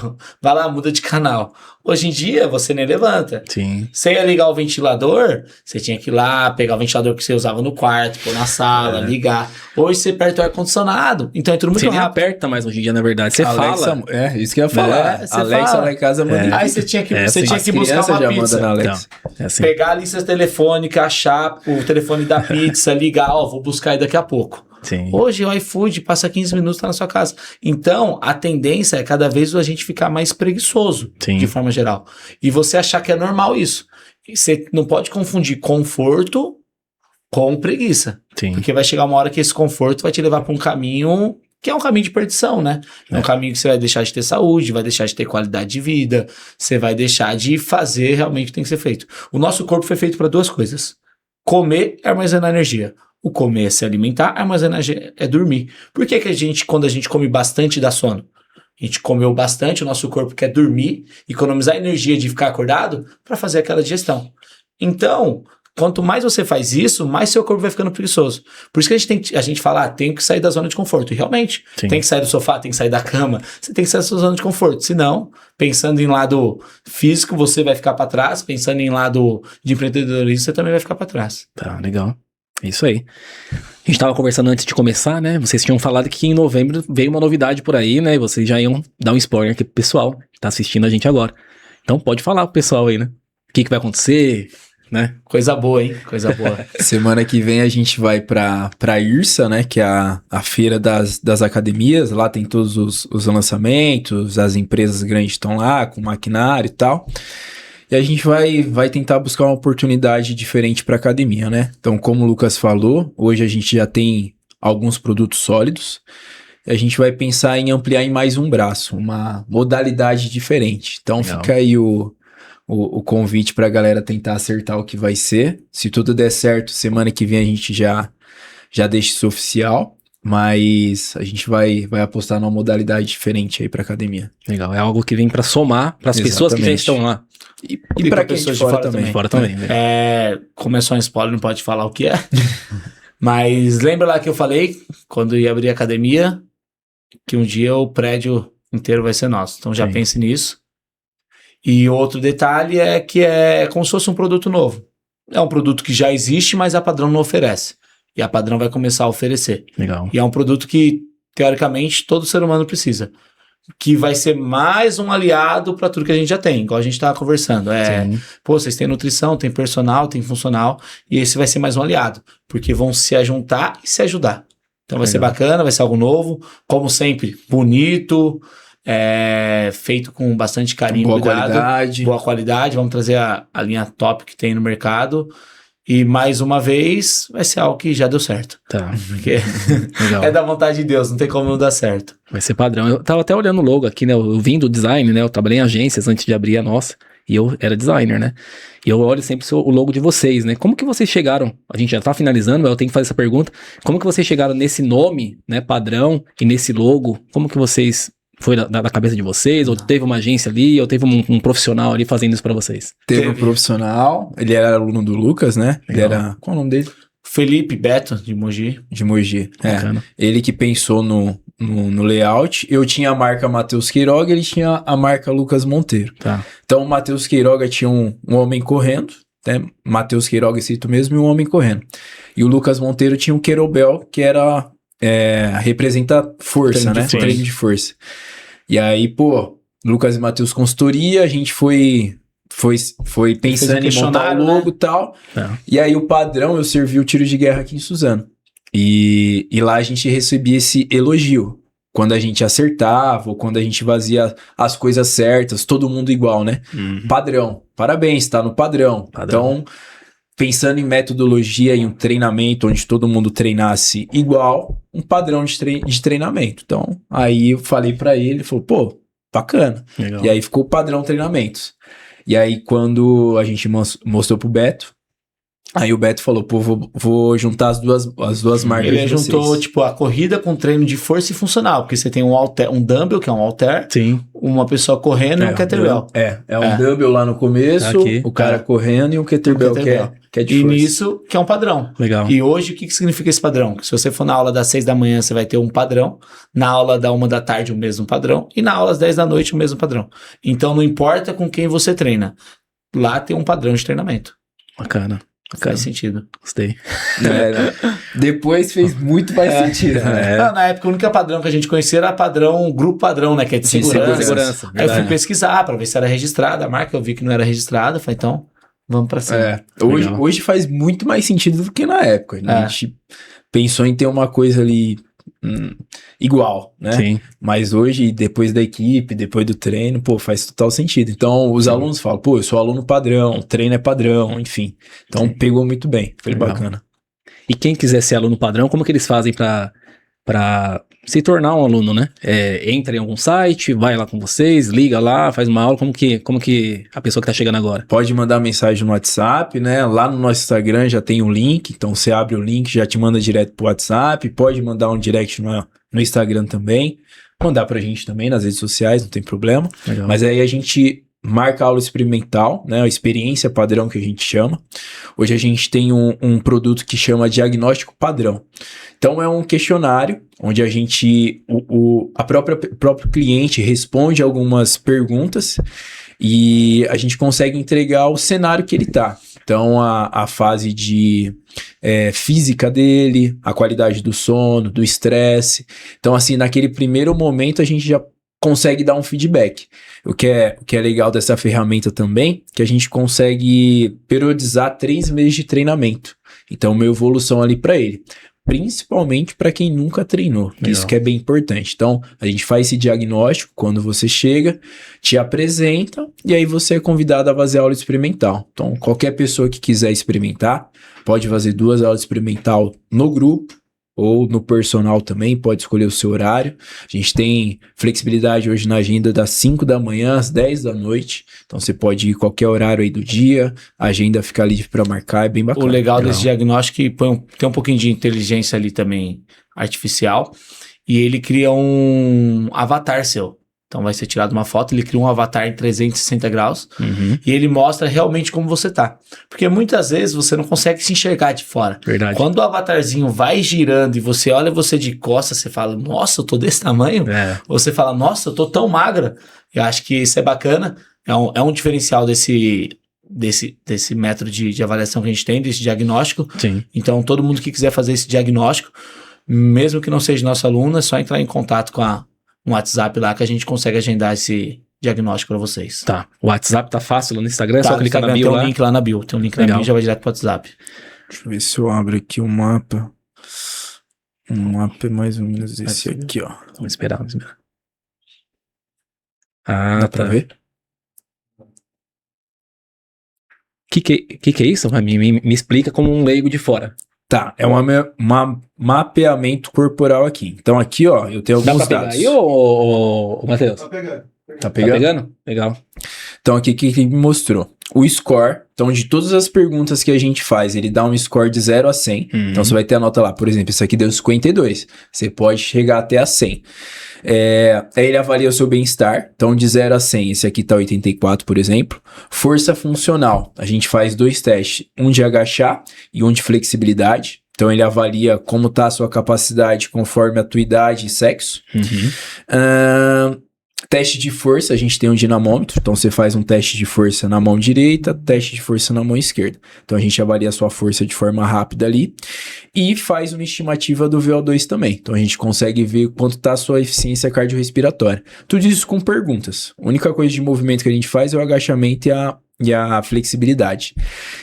vai lá, muda de canal. Hoje em dia, você nem levanta. Sim. Você ia ligar o ventilador, você tinha que ir lá, pegar o ventilador que você usava no quarto, pôr na sala, ligar. Hoje você aperta o ar-condicionado, então é tudo muito Você nem rápido. aperta mais hoje em dia, na verdade. Você Alexa, fala. isso que eu ia falar. Você Alexa fala. lá em casa manda. Aí você tinha que, Sim. tinha As que buscar crianças uma já pizza. mandam na Alexa. É assim. Pegar a lista telefônica, achar o telefone da pizza, ligar, vou buscar aí daqui a pouco. Sim. Hoje o iFood passa 15 minutos, tá na sua casa. Então, a tendência é cada vez a gente ficar mais preguiçoso, Sim. de forma geral. E você achar que é normal isso. E você não pode confundir conforto com preguiça. Sim. Porque vai chegar uma hora que esse conforto vai te levar para um caminho que é um caminho de perdição, né? É um caminho que você vai deixar de ter saúde, vai deixar de ter qualidade de vida, você vai deixar de fazer realmente o que tem que ser feito. O nosso corpo foi feito para duas coisas. Comer e armazenar energia. O comer é se alimentar, armazenar é dormir. Por que a gente, quando a gente come bastante, dá sono? A gente comeu bastante, o nosso corpo quer dormir, economizar energia de ficar acordado para fazer aquela digestão. Então, quanto mais você faz isso, mais seu corpo vai ficando preguiçoso. Por isso que a gente fala, tem que sair da zona de conforto. E realmente, Sim. tem que sair do sofá, tem que sair da cama, você tem que sair da sua zona de conforto. Senão, pensando em lado físico, você vai ficar para trás. Pensando em lado de empreendedorismo, você também vai ficar para trás. Tá, legal. É isso aí. A gente tava conversando antes de começar, né? Vocês tinham falado que em novembro veio uma novidade por aí, né? E vocês já iam dar um spoiler aqui pro pessoal que tá assistindo a gente agora. Então pode falar pro pessoal aí, né? O que vai acontecer, né? Coisa boa, hein? Coisa boa. Semana que vem a gente vai pra IRSA, né? Que é a feira das academias. Lá tem todos os lançamentos, as empresas grandes estão lá com maquinário e tal. E a gente vai tentar buscar uma oportunidade diferente para academia, né? Então, como o Lucas falou, hoje a gente já tem alguns produtos sólidos. E a gente vai pensar em ampliar em mais um braço, uma modalidade diferente. Então, Legal. fica aí o convite para a galera tentar acertar o que vai ser. Se tudo der certo, semana que vem a gente já deixa isso oficial. Mas a gente vai apostar numa modalidade diferente aí para academia. Legal. É algo que vem pra somar para as pessoas que já Exatamente. estão lá. E pra para quem pessoas de fora também. Fora também. Né? Como é só um spoiler, não pode falar o que é. Mas lembra lá que eu falei, quando ia abrir a academia, que um dia o prédio inteiro vai ser nosso. Então já Sim. pense nisso. E outro detalhe é que é como se fosse um produto novo. É um produto que já existe, mas a Padrão não oferece. E a Padrão vai começar a oferecer. Legal. E é um produto que, teoricamente, todo ser humano precisa. Que vai ser mais um aliado para tudo que a gente já tem, igual a gente estava conversando. Sim. Pô, vocês têm nutrição, tem personal, tem funcional, e esse vai ser mais um aliado, porque vão se ajuntar e se ajudar. Então vai ser Legal. bacana, vai ser algo novo, como sempre, bonito, feito com bastante carinho, Boa cuidado, qualidade. boa qualidade. Vamos trazer a linha top que tem no mercado. E mais uma vez, vai ser algo que já deu certo. Tá. Porque Legal. é da vontade de Deus, não tem como não dar certo. Vai ser padrão. Eu tava até olhando o logo aqui, né? Eu vim do design, né? Eu trabalhei em agências antes de abrir a nossa. E eu era designer, né? E eu olho sempre o logo de vocês, né? Como que vocês chegaram? A gente já tá finalizando, mas eu tenho que fazer essa pergunta. Como que vocês chegaram nesse nome, né? Padrão e nesse logo? Como que vocês... Foi da cabeça de vocês? Ou teve uma agência ali? Ou teve um profissional ali fazendo isso pra vocês? Teve um Teve. profissional, ele era aluno do Lucas, né? Ele Legal. era... Qual é o nome dele? Felipe Beto, de Mogi. De Mogi. É. Bacana. Ele que pensou no layout. Eu tinha a marca Matheus Queiroga, ele tinha a marca Lucas Monteiro. Tá. Então o Matheus Queiroga tinha um homem correndo, né? Matheus Queiroga escrito mesmo, e um homem correndo. E o Lucas Monteiro tinha um Querobel, que era representa força, Treino de né? força. Treino de força. E aí, pô, Lucas e Matheus consultoria, a gente foi pensando em montar o questionário, logo e tal. Tá. E aí o padrão, eu servi o tiro de guerra aqui em Suzano. E lá a gente recebia esse elogio. Quando a gente acertava, ou quando a gente fazia as coisas certas, todo mundo igual, né? Padrão. Parabéns, tá no padrão. Padrão. Então, pensando em metodologia e um treinamento onde todo mundo treinasse igual, um padrão de treinamento. Então, aí eu falei pra ele, ele falou, pô, bacana. Legal. E aí ficou o padrão treinamentos. E aí quando a gente mostrou pro Beto, aí o Beto falou, pô, vou juntar as duas marcas Ele de vocês. juntou, tipo, a corrida com treino de força e funcional, porque você tem um dumbbell, que é um halter, Sim. uma pessoa correndo e um kettlebell. É um dumbbell lá no começo, Aqui. o cara correndo e um kettlebell que é de E força. nisso, que é um padrão. Legal. E hoje, o que significa esse padrão? Que se você for na aula das 6 da manhã, você vai ter um padrão. Na aula da 1 da tarde, o mesmo padrão. E na aula das 10 da noite, o mesmo padrão. Então, não importa com quem você treina. Lá tem um padrão de treinamento. Bacana. Faz sentido. Gostei. Né? Depois fez muito mais sentido, né? Ah, na época, o único padrão que a gente conhecia era padrão, grupo padrão, né? Que é de Sim, segurança. Aí eu fui verdade. pesquisar pra ver se era registrada. A marca eu vi que não era registrada. Falei, então, vamos pra cima. Legal. Hoje faz muito mais sentido do que na época. Né? É. A gente pensou em ter uma coisa ali igual, né? Sim. Mas hoje, depois da equipe, depois do treino, pô, faz total sentido. Então, os alunos falam, pô, eu sou aluno padrão, o treino é padrão, enfim. Então, pegou muito bem, foi Legal. bacana. E quem quiser ser aluno padrão, como que eles fazem pra se tornar um aluno, né? Entra em algum site, vai lá com vocês, liga lá, faz uma aula, como que a pessoa que tá chegando agora? Pode mandar mensagem no WhatsApp, né? Lá no nosso Instagram já tem um link, então você abre o link, já te manda direto pro WhatsApp, pode mandar um direct no Instagram também, mandar pra gente também nas redes sociais, não tem problema. Legal. Mas aí a gente marca a aula experimental, né? A experiência padrão que a gente chama. Hoje a gente tem um produto que chama diagnóstico padrão. Então é um questionário onde a gente, o próprio cliente responde algumas perguntas e a gente consegue entregar o cenário que ele tá. Então a fase de física dele, a qualidade do sono, do estresse. Então assim, naquele primeiro momento a gente já consegue dar um feedback. O que é legal dessa ferramenta também, que a gente consegue periodizar 3 meses de treinamento. Então, uma evolução ali para ele. Principalmente para quem nunca treinou. Legal. Isso que é bem importante. Então, a gente faz esse diagnóstico quando você chega, te apresenta e aí você é convidado a fazer aula experimental. Então, qualquer pessoa que quiser experimentar, pode fazer 2 aulas experimental no grupo, ou no personal também, pode escolher o seu horário. A gente tem flexibilidade hoje na agenda das 5 da manhã às 10 da noite, então você pode ir qualquer horário aí do dia, a agenda fica livre para marcar, é bem bacana. O legal desse diagnóstico é que tem um pouquinho de inteligência ali também artificial, e ele cria um avatar seu. Então vai ser tirada uma foto, ele cria um avatar em 360 graus Uhum. e ele mostra realmente como você tá. Porque muitas vezes você não consegue se enxergar de fora. Verdade. Quando o avatarzinho vai girando e você olha você de costas, você fala, nossa, eu tô desse tamanho. É. Ou você fala, nossa, eu tô tão magra. Eu acho que isso é bacana. É um diferencial desse método de avaliação que a gente tem, desse diagnóstico. Sim. Então, todo mundo que quiser fazer esse diagnóstico, mesmo que não seja nosso aluno, é só entrar em contato com um WhatsApp lá que a gente consegue agendar esse diagnóstico para vocês. Tá. O WhatsApp tá fácil lá no Instagram, é Tá, só no clicar na Instagram bio tem um lá. link lá na bio. Tem um link na Legal. bio e já vai direto pro WhatsApp. Deixa eu ver se eu abro aqui o mapa. O mapa é mais ou menos esse aqui, ó. Vamos esperar, vamos esperar. Ah, Dá pra ver? Que é isso? Me explica como um leigo de fora. Tá, é um mapeamento corporal aqui. Então aqui, ó, eu tenho Dá alguns pra pegar dados. aí, ô Matheus? Tá pegando. Tá Tá pegando? pegando? Legal. Então aqui o que ele me mostrou? O score, então de todas as perguntas que a gente faz, ele dá um score de 0 a 100. Uhum. Então você vai ter a nota lá, por exemplo, isso aqui deu 52. Você pode chegar até a 100. Aí ele avalia o seu bem-estar, então de 0 a 100, esse aqui tá 84, por exemplo. Força funcional, a gente faz 2 testes, um de agachar e um de flexibilidade. Então ele avalia como tá a sua capacidade conforme a tua idade e sexo. Uhum. Teste de força, a gente tem um dinamômetro, então você faz um teste de força na mão direita, teste de força na mão esquerda. Então a gente avalia a sua força de forma rápida ali e faz uma estimativa do VO2 também. Então a gente consegue ver quanto está a sua eficiência cardiorrespiratória. Tudo isso com perguntas. A única coisa de movimento que a gente faz é o agachamento e a flexibilidade.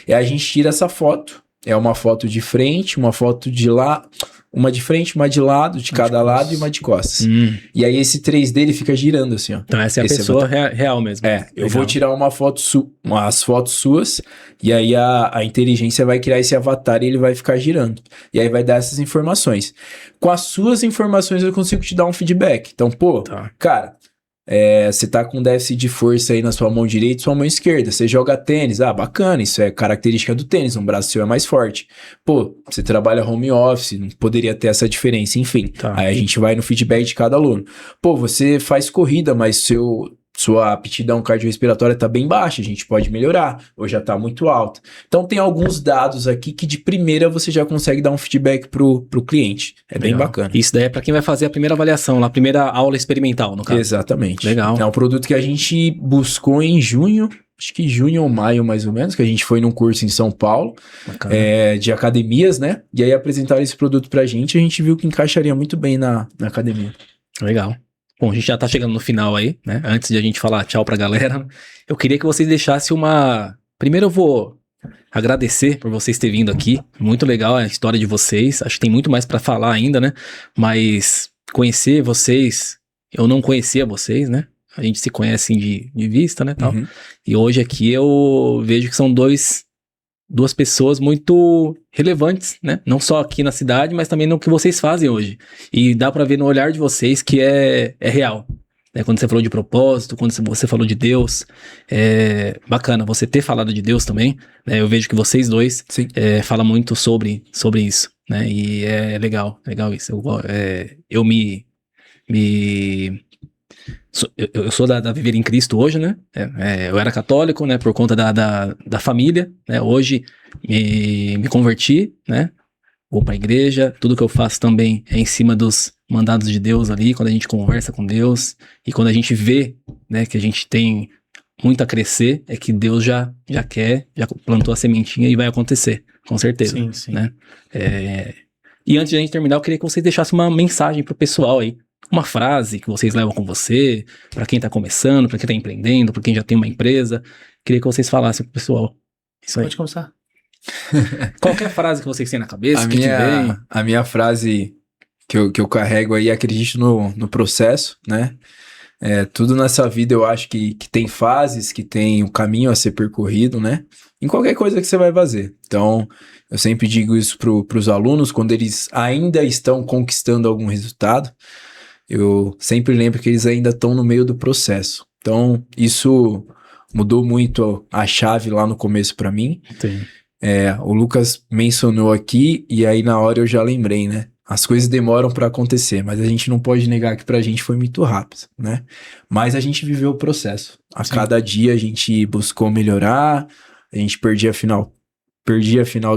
E a gente tira essa foto, é uma foto de frente, uma foto de lá, uma de frente, uma de lado, de cada lado e uma de costas. E aí esse 3D ele fica girando assim, ó. Então essa é a Esse pessoa real mesmo. Eu Legal. vou tirar uma foto umas fotos suas e aí a inteligência vai criar esse avatar e ele vai ficar girando. E aí vai dar essas informações. Com as suas informações eu consigo te dar um feedback. Então, pô, Tá. cara, você tá com déficit de força aí na sua mão direita e sua mão esquerda. Você joga tênis. Ah, bacana, isso é característica do tênis. Um braço seu é mais forte. Pô, você trabalha home office, não poderia ter essa diferença. Enfim, Tá. aí a gente vai no feedback de cada aluno. Pô, você faz corrida, mas sua aptidão cardiorrespiratória tá bem baixa, a gente pode melhorar, ou já tá muito alta. Então tem alguns dados aqui que de primeira você já consegue dar um feedback pro cliente. É bem Legal. bacana. Isso daí é pra quem vai fazer a primeira avaliação, a primeira aula experimental, no caso. Exatamente. Legal. É um produto que a gente buscou em junho, acho que junho ou maio mais ou menos, que a gente foi num curso em São Paulo, Bacana. de academias, né? E aí apresentaram esse produto pra gente e a gente viu que encaixaria muito bem na academia. Legal. Bom, a gente já tá chegando no final aí, né? Antes de a gente falar tchau pra galera, eu queria que vocês deixassem uma... Primeiro eu vou agradecer por vocês terem vindo aqui. Muito legal a história de vocês. Acho que tem muito mais pra falar ainda, né? Mas conhecer vocês... Eu não conhecia vocês, né? A gente se conhece de vista, né? Tal. Uhum. E hoje aqui eu vejo que são duas pessoas muito relevantes, né? Não só aqui na cidade, mas também no que vocês fazem hoje. E dá pra ver no olhar de vocês que é real. Né? Quando você falou de propósito, quando você falou de Deus, é bacana você ter falado de Deus também. Né? Eu vejo que vocês dois Sim. falam muito sobre isso, né? E é legal isso. Eu sou da Viver em Cristo hoje, né? Eu era católico, né? Por conta da família, né? Hoje me converti, né? Vou pra igreja, tudo que eu faço também é em cima dos mandados de Deus ali, quando a gente conversa com Deus e quando a gente vê, né? Que a gente tem muito a crescer, é que Deus já plantou a sementinha e vai acontecer, com certeza. Sim, sim. Né? E antes de a gente terminar, eu queria que vocês deixassem uma mensagem pro pessoal aí. Uma frase que vocês levam com você, pra quem tá começando, pra quem tá empreendendo, pra quem já tem uma empresa. Queria que vocês falassem pro pessoal. Isso aí. Pode começar. Qualquer frase que vocês têm na cabeça, que te vem. A minha frase que eu carrego aí, acredito no processo, né? Tudo nessa vida eu acho que tem fases, que tem um caminho a ser percorrido, né? Em qualquer coisa que você vai fazer. Então, eu sempre digo isso pros alunos, quando eles ainda estão conquistando algum resultado, eu sempre lembro que eles ainda estão no meio do processo. Então, isso mudou muito a chave lá no começo para mim. Sim. O Lucas mencionou aqui, e aí na hora eu já lembrei, né? As coisas demoram para acontecer, mas a gente não pode negar que pra gente foi muito rápido, né? Mas a gente viveu o processo. A cada dia a gente buscou melhorar, a gente perdia final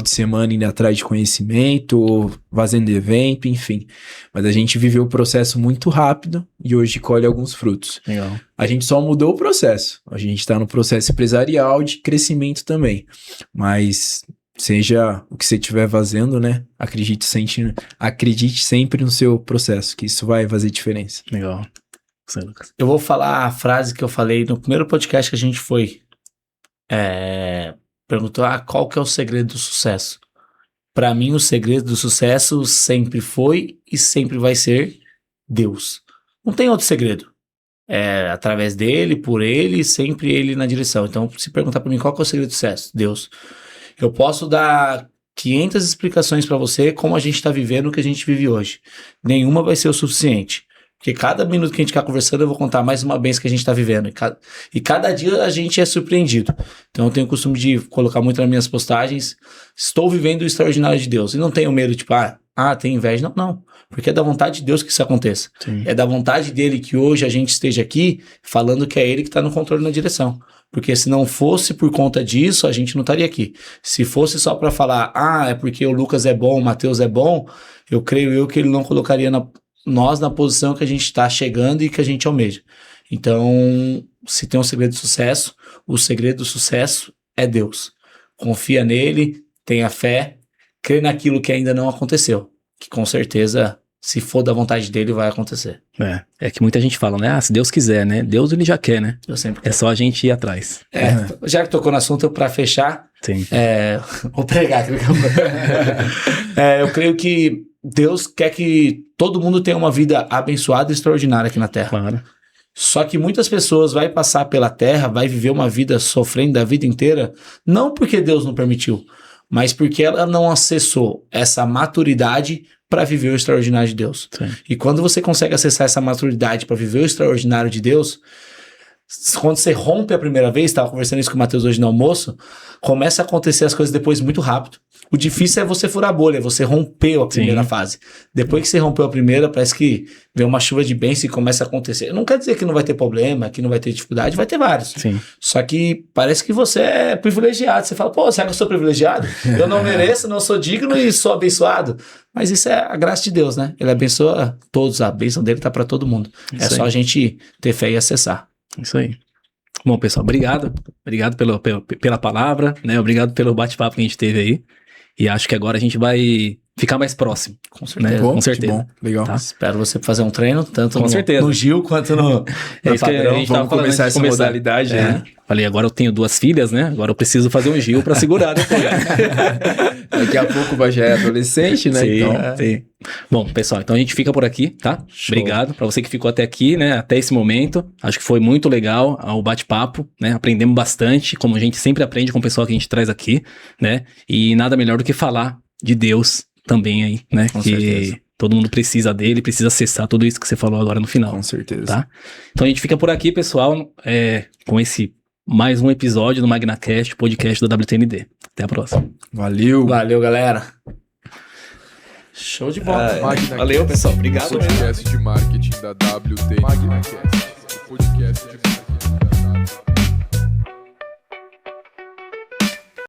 de semana indo atrás de conhecimento, fazendo evento, enfim. Mas a gente viveu o processo muito rápido e hoje colhe alguns frutos. Legal. A gente só mudou o processo. A gente está no processo empresarial de crescimento também. Mas seja o que você estiver fazendo, né? Acredite sempre no seu processo, que isso vai fazer diferença. Legal. Você, Lucas. Eu vou falar a frase que eu falei no primeiro podcast que a gente foi. Perguntou, qual que é o segredo do sucesso? Para mim, o segredo do sucesso sempre foi e sempre vai ser Deus. Não tem outro segredo. É através dele, por ele, sempre ele na direção. Então, se perguntar para mim qual que é o segredo do sucesso? Deus. Eu posso dar 500 explicações para você como a gente está vivendo o que a gente vive hoje. Nenhuma vai ser o suficiente. Porque cada minuto que a gente ficar conversando, eu vou contar mais uma vez que a gente está vivendo. E cada dia a gente é surpreendido. Então eu tenho o costume de colocar muito nas minhas postagens. Estou vivendo o extraordinário de Deus. E não tenho medo, tipo, tem inveja. Não. Porque é da vontade de Deus que isso aconteça. Sim. É da vontade dele que hoje a gente esteja aqui falando que é ele que está no controle na direção. Porque se não fosse por conta disso, a gente não estaria aqui. Se fosse só para falar, é porque o Lucas é bom, o Matheus é bom, eu creio que ele não colocaria nós na posição que a gente está chegando e que a gente almeja. Então, se tem um segredo de sucesso, o segredo do sucesso é Deus. Confia nele, tenha fé, crê naquilo que ainda não aconteceu, que com certeza, se for da vontade dele, vai acontecer. É que muita gente fala, né? Se Deus quiser, né? Deus ele já quer, né? Eu sempre É só a gente ir atrás. Já que tocou no assunto, para fechar, Sim. vou pregar. Eu creio que Deus quer que todo mundo tenha uma vida abençoada e extraordinária aqui na Terra. Claro. Só que muitas pessoas vai passar pela Terra, vai viver uma vida sofrendo a vida inteira, não porque Deus não permitiu, mas porque ela não acessou essa maturidade para viver o extraordinário de Deus. Sim. E quando você consegue acessar essa maturidade para viver o extraordinário de Deus, quando você rompe a primeira vez, estava conversando isso com o Matheus hoje no almoço, começa a acontecer as coisas depois muito rápido. O difícil é você furar a bolha, você rompeu a primeira fase. Depois que você rompeu a primeira, parece que vem uma chuva de bênção e começa a acontecer. Não quer dizer que não vai ter problema, que não vai ter dificuldade, vai ter vários. Sim. Só que parece que você é privilegiado. Você fala, será que eu sou privilegiado? Eu não mereço, não sou digno e sou abençoado. Mas isso é a graça de Deus, né? Ele abençoa todos, a bênção dele tá para todo mundo. Isso é só aí. a gente ter fé e acessar. Isso aí. Bom, pessoal, obrigado. Obrigado pela palavra, né? Obrigado pelo bate-papo que a gente teve aí. E acho que agora a gente vai ficar mais próximo. Com certeza. Né? Bom, Com certeza. que bom, legal. Tá? Espero você fazer um treino, tanto Com certeza. no Gil quanto no É isso que a padrão. gente tava Vamos falando começar antes de essa modalidade, né? Falei, agora eu tenho 2 filhas, né? Agora eu preciso fazer um Gil pra segurar depois. Daqui a pouco já é adolescente, né? Sim, Então, sim. Bom, pessoal, então a gente fica por aqui, tá? Show. Obrigado pra você que ficou até aqui, né? Até esse momento. Acho que foi muito legal o bate-papo, né? Aprendemos bastante, como a gente sempre aprende com o pessoal que a gente traz aqui, né? E nada melhor do que falar de Deus também aí, né? Com que certeza. todo mundo precisa dele, precisa acessar tudo isso que você falou agora no final. com certeza. Tá? Então a gente fica por aqui, pessoal, com esse mais um episódio do MagnaCast, podcast da WTND. Até a próxima. Valeu. Valeu, galera. Show de bola. MagnaCast, Valeu, pessoal. Obrigado. podcast de marketing da WT. MagnaCast, o podcast de marketing da WT.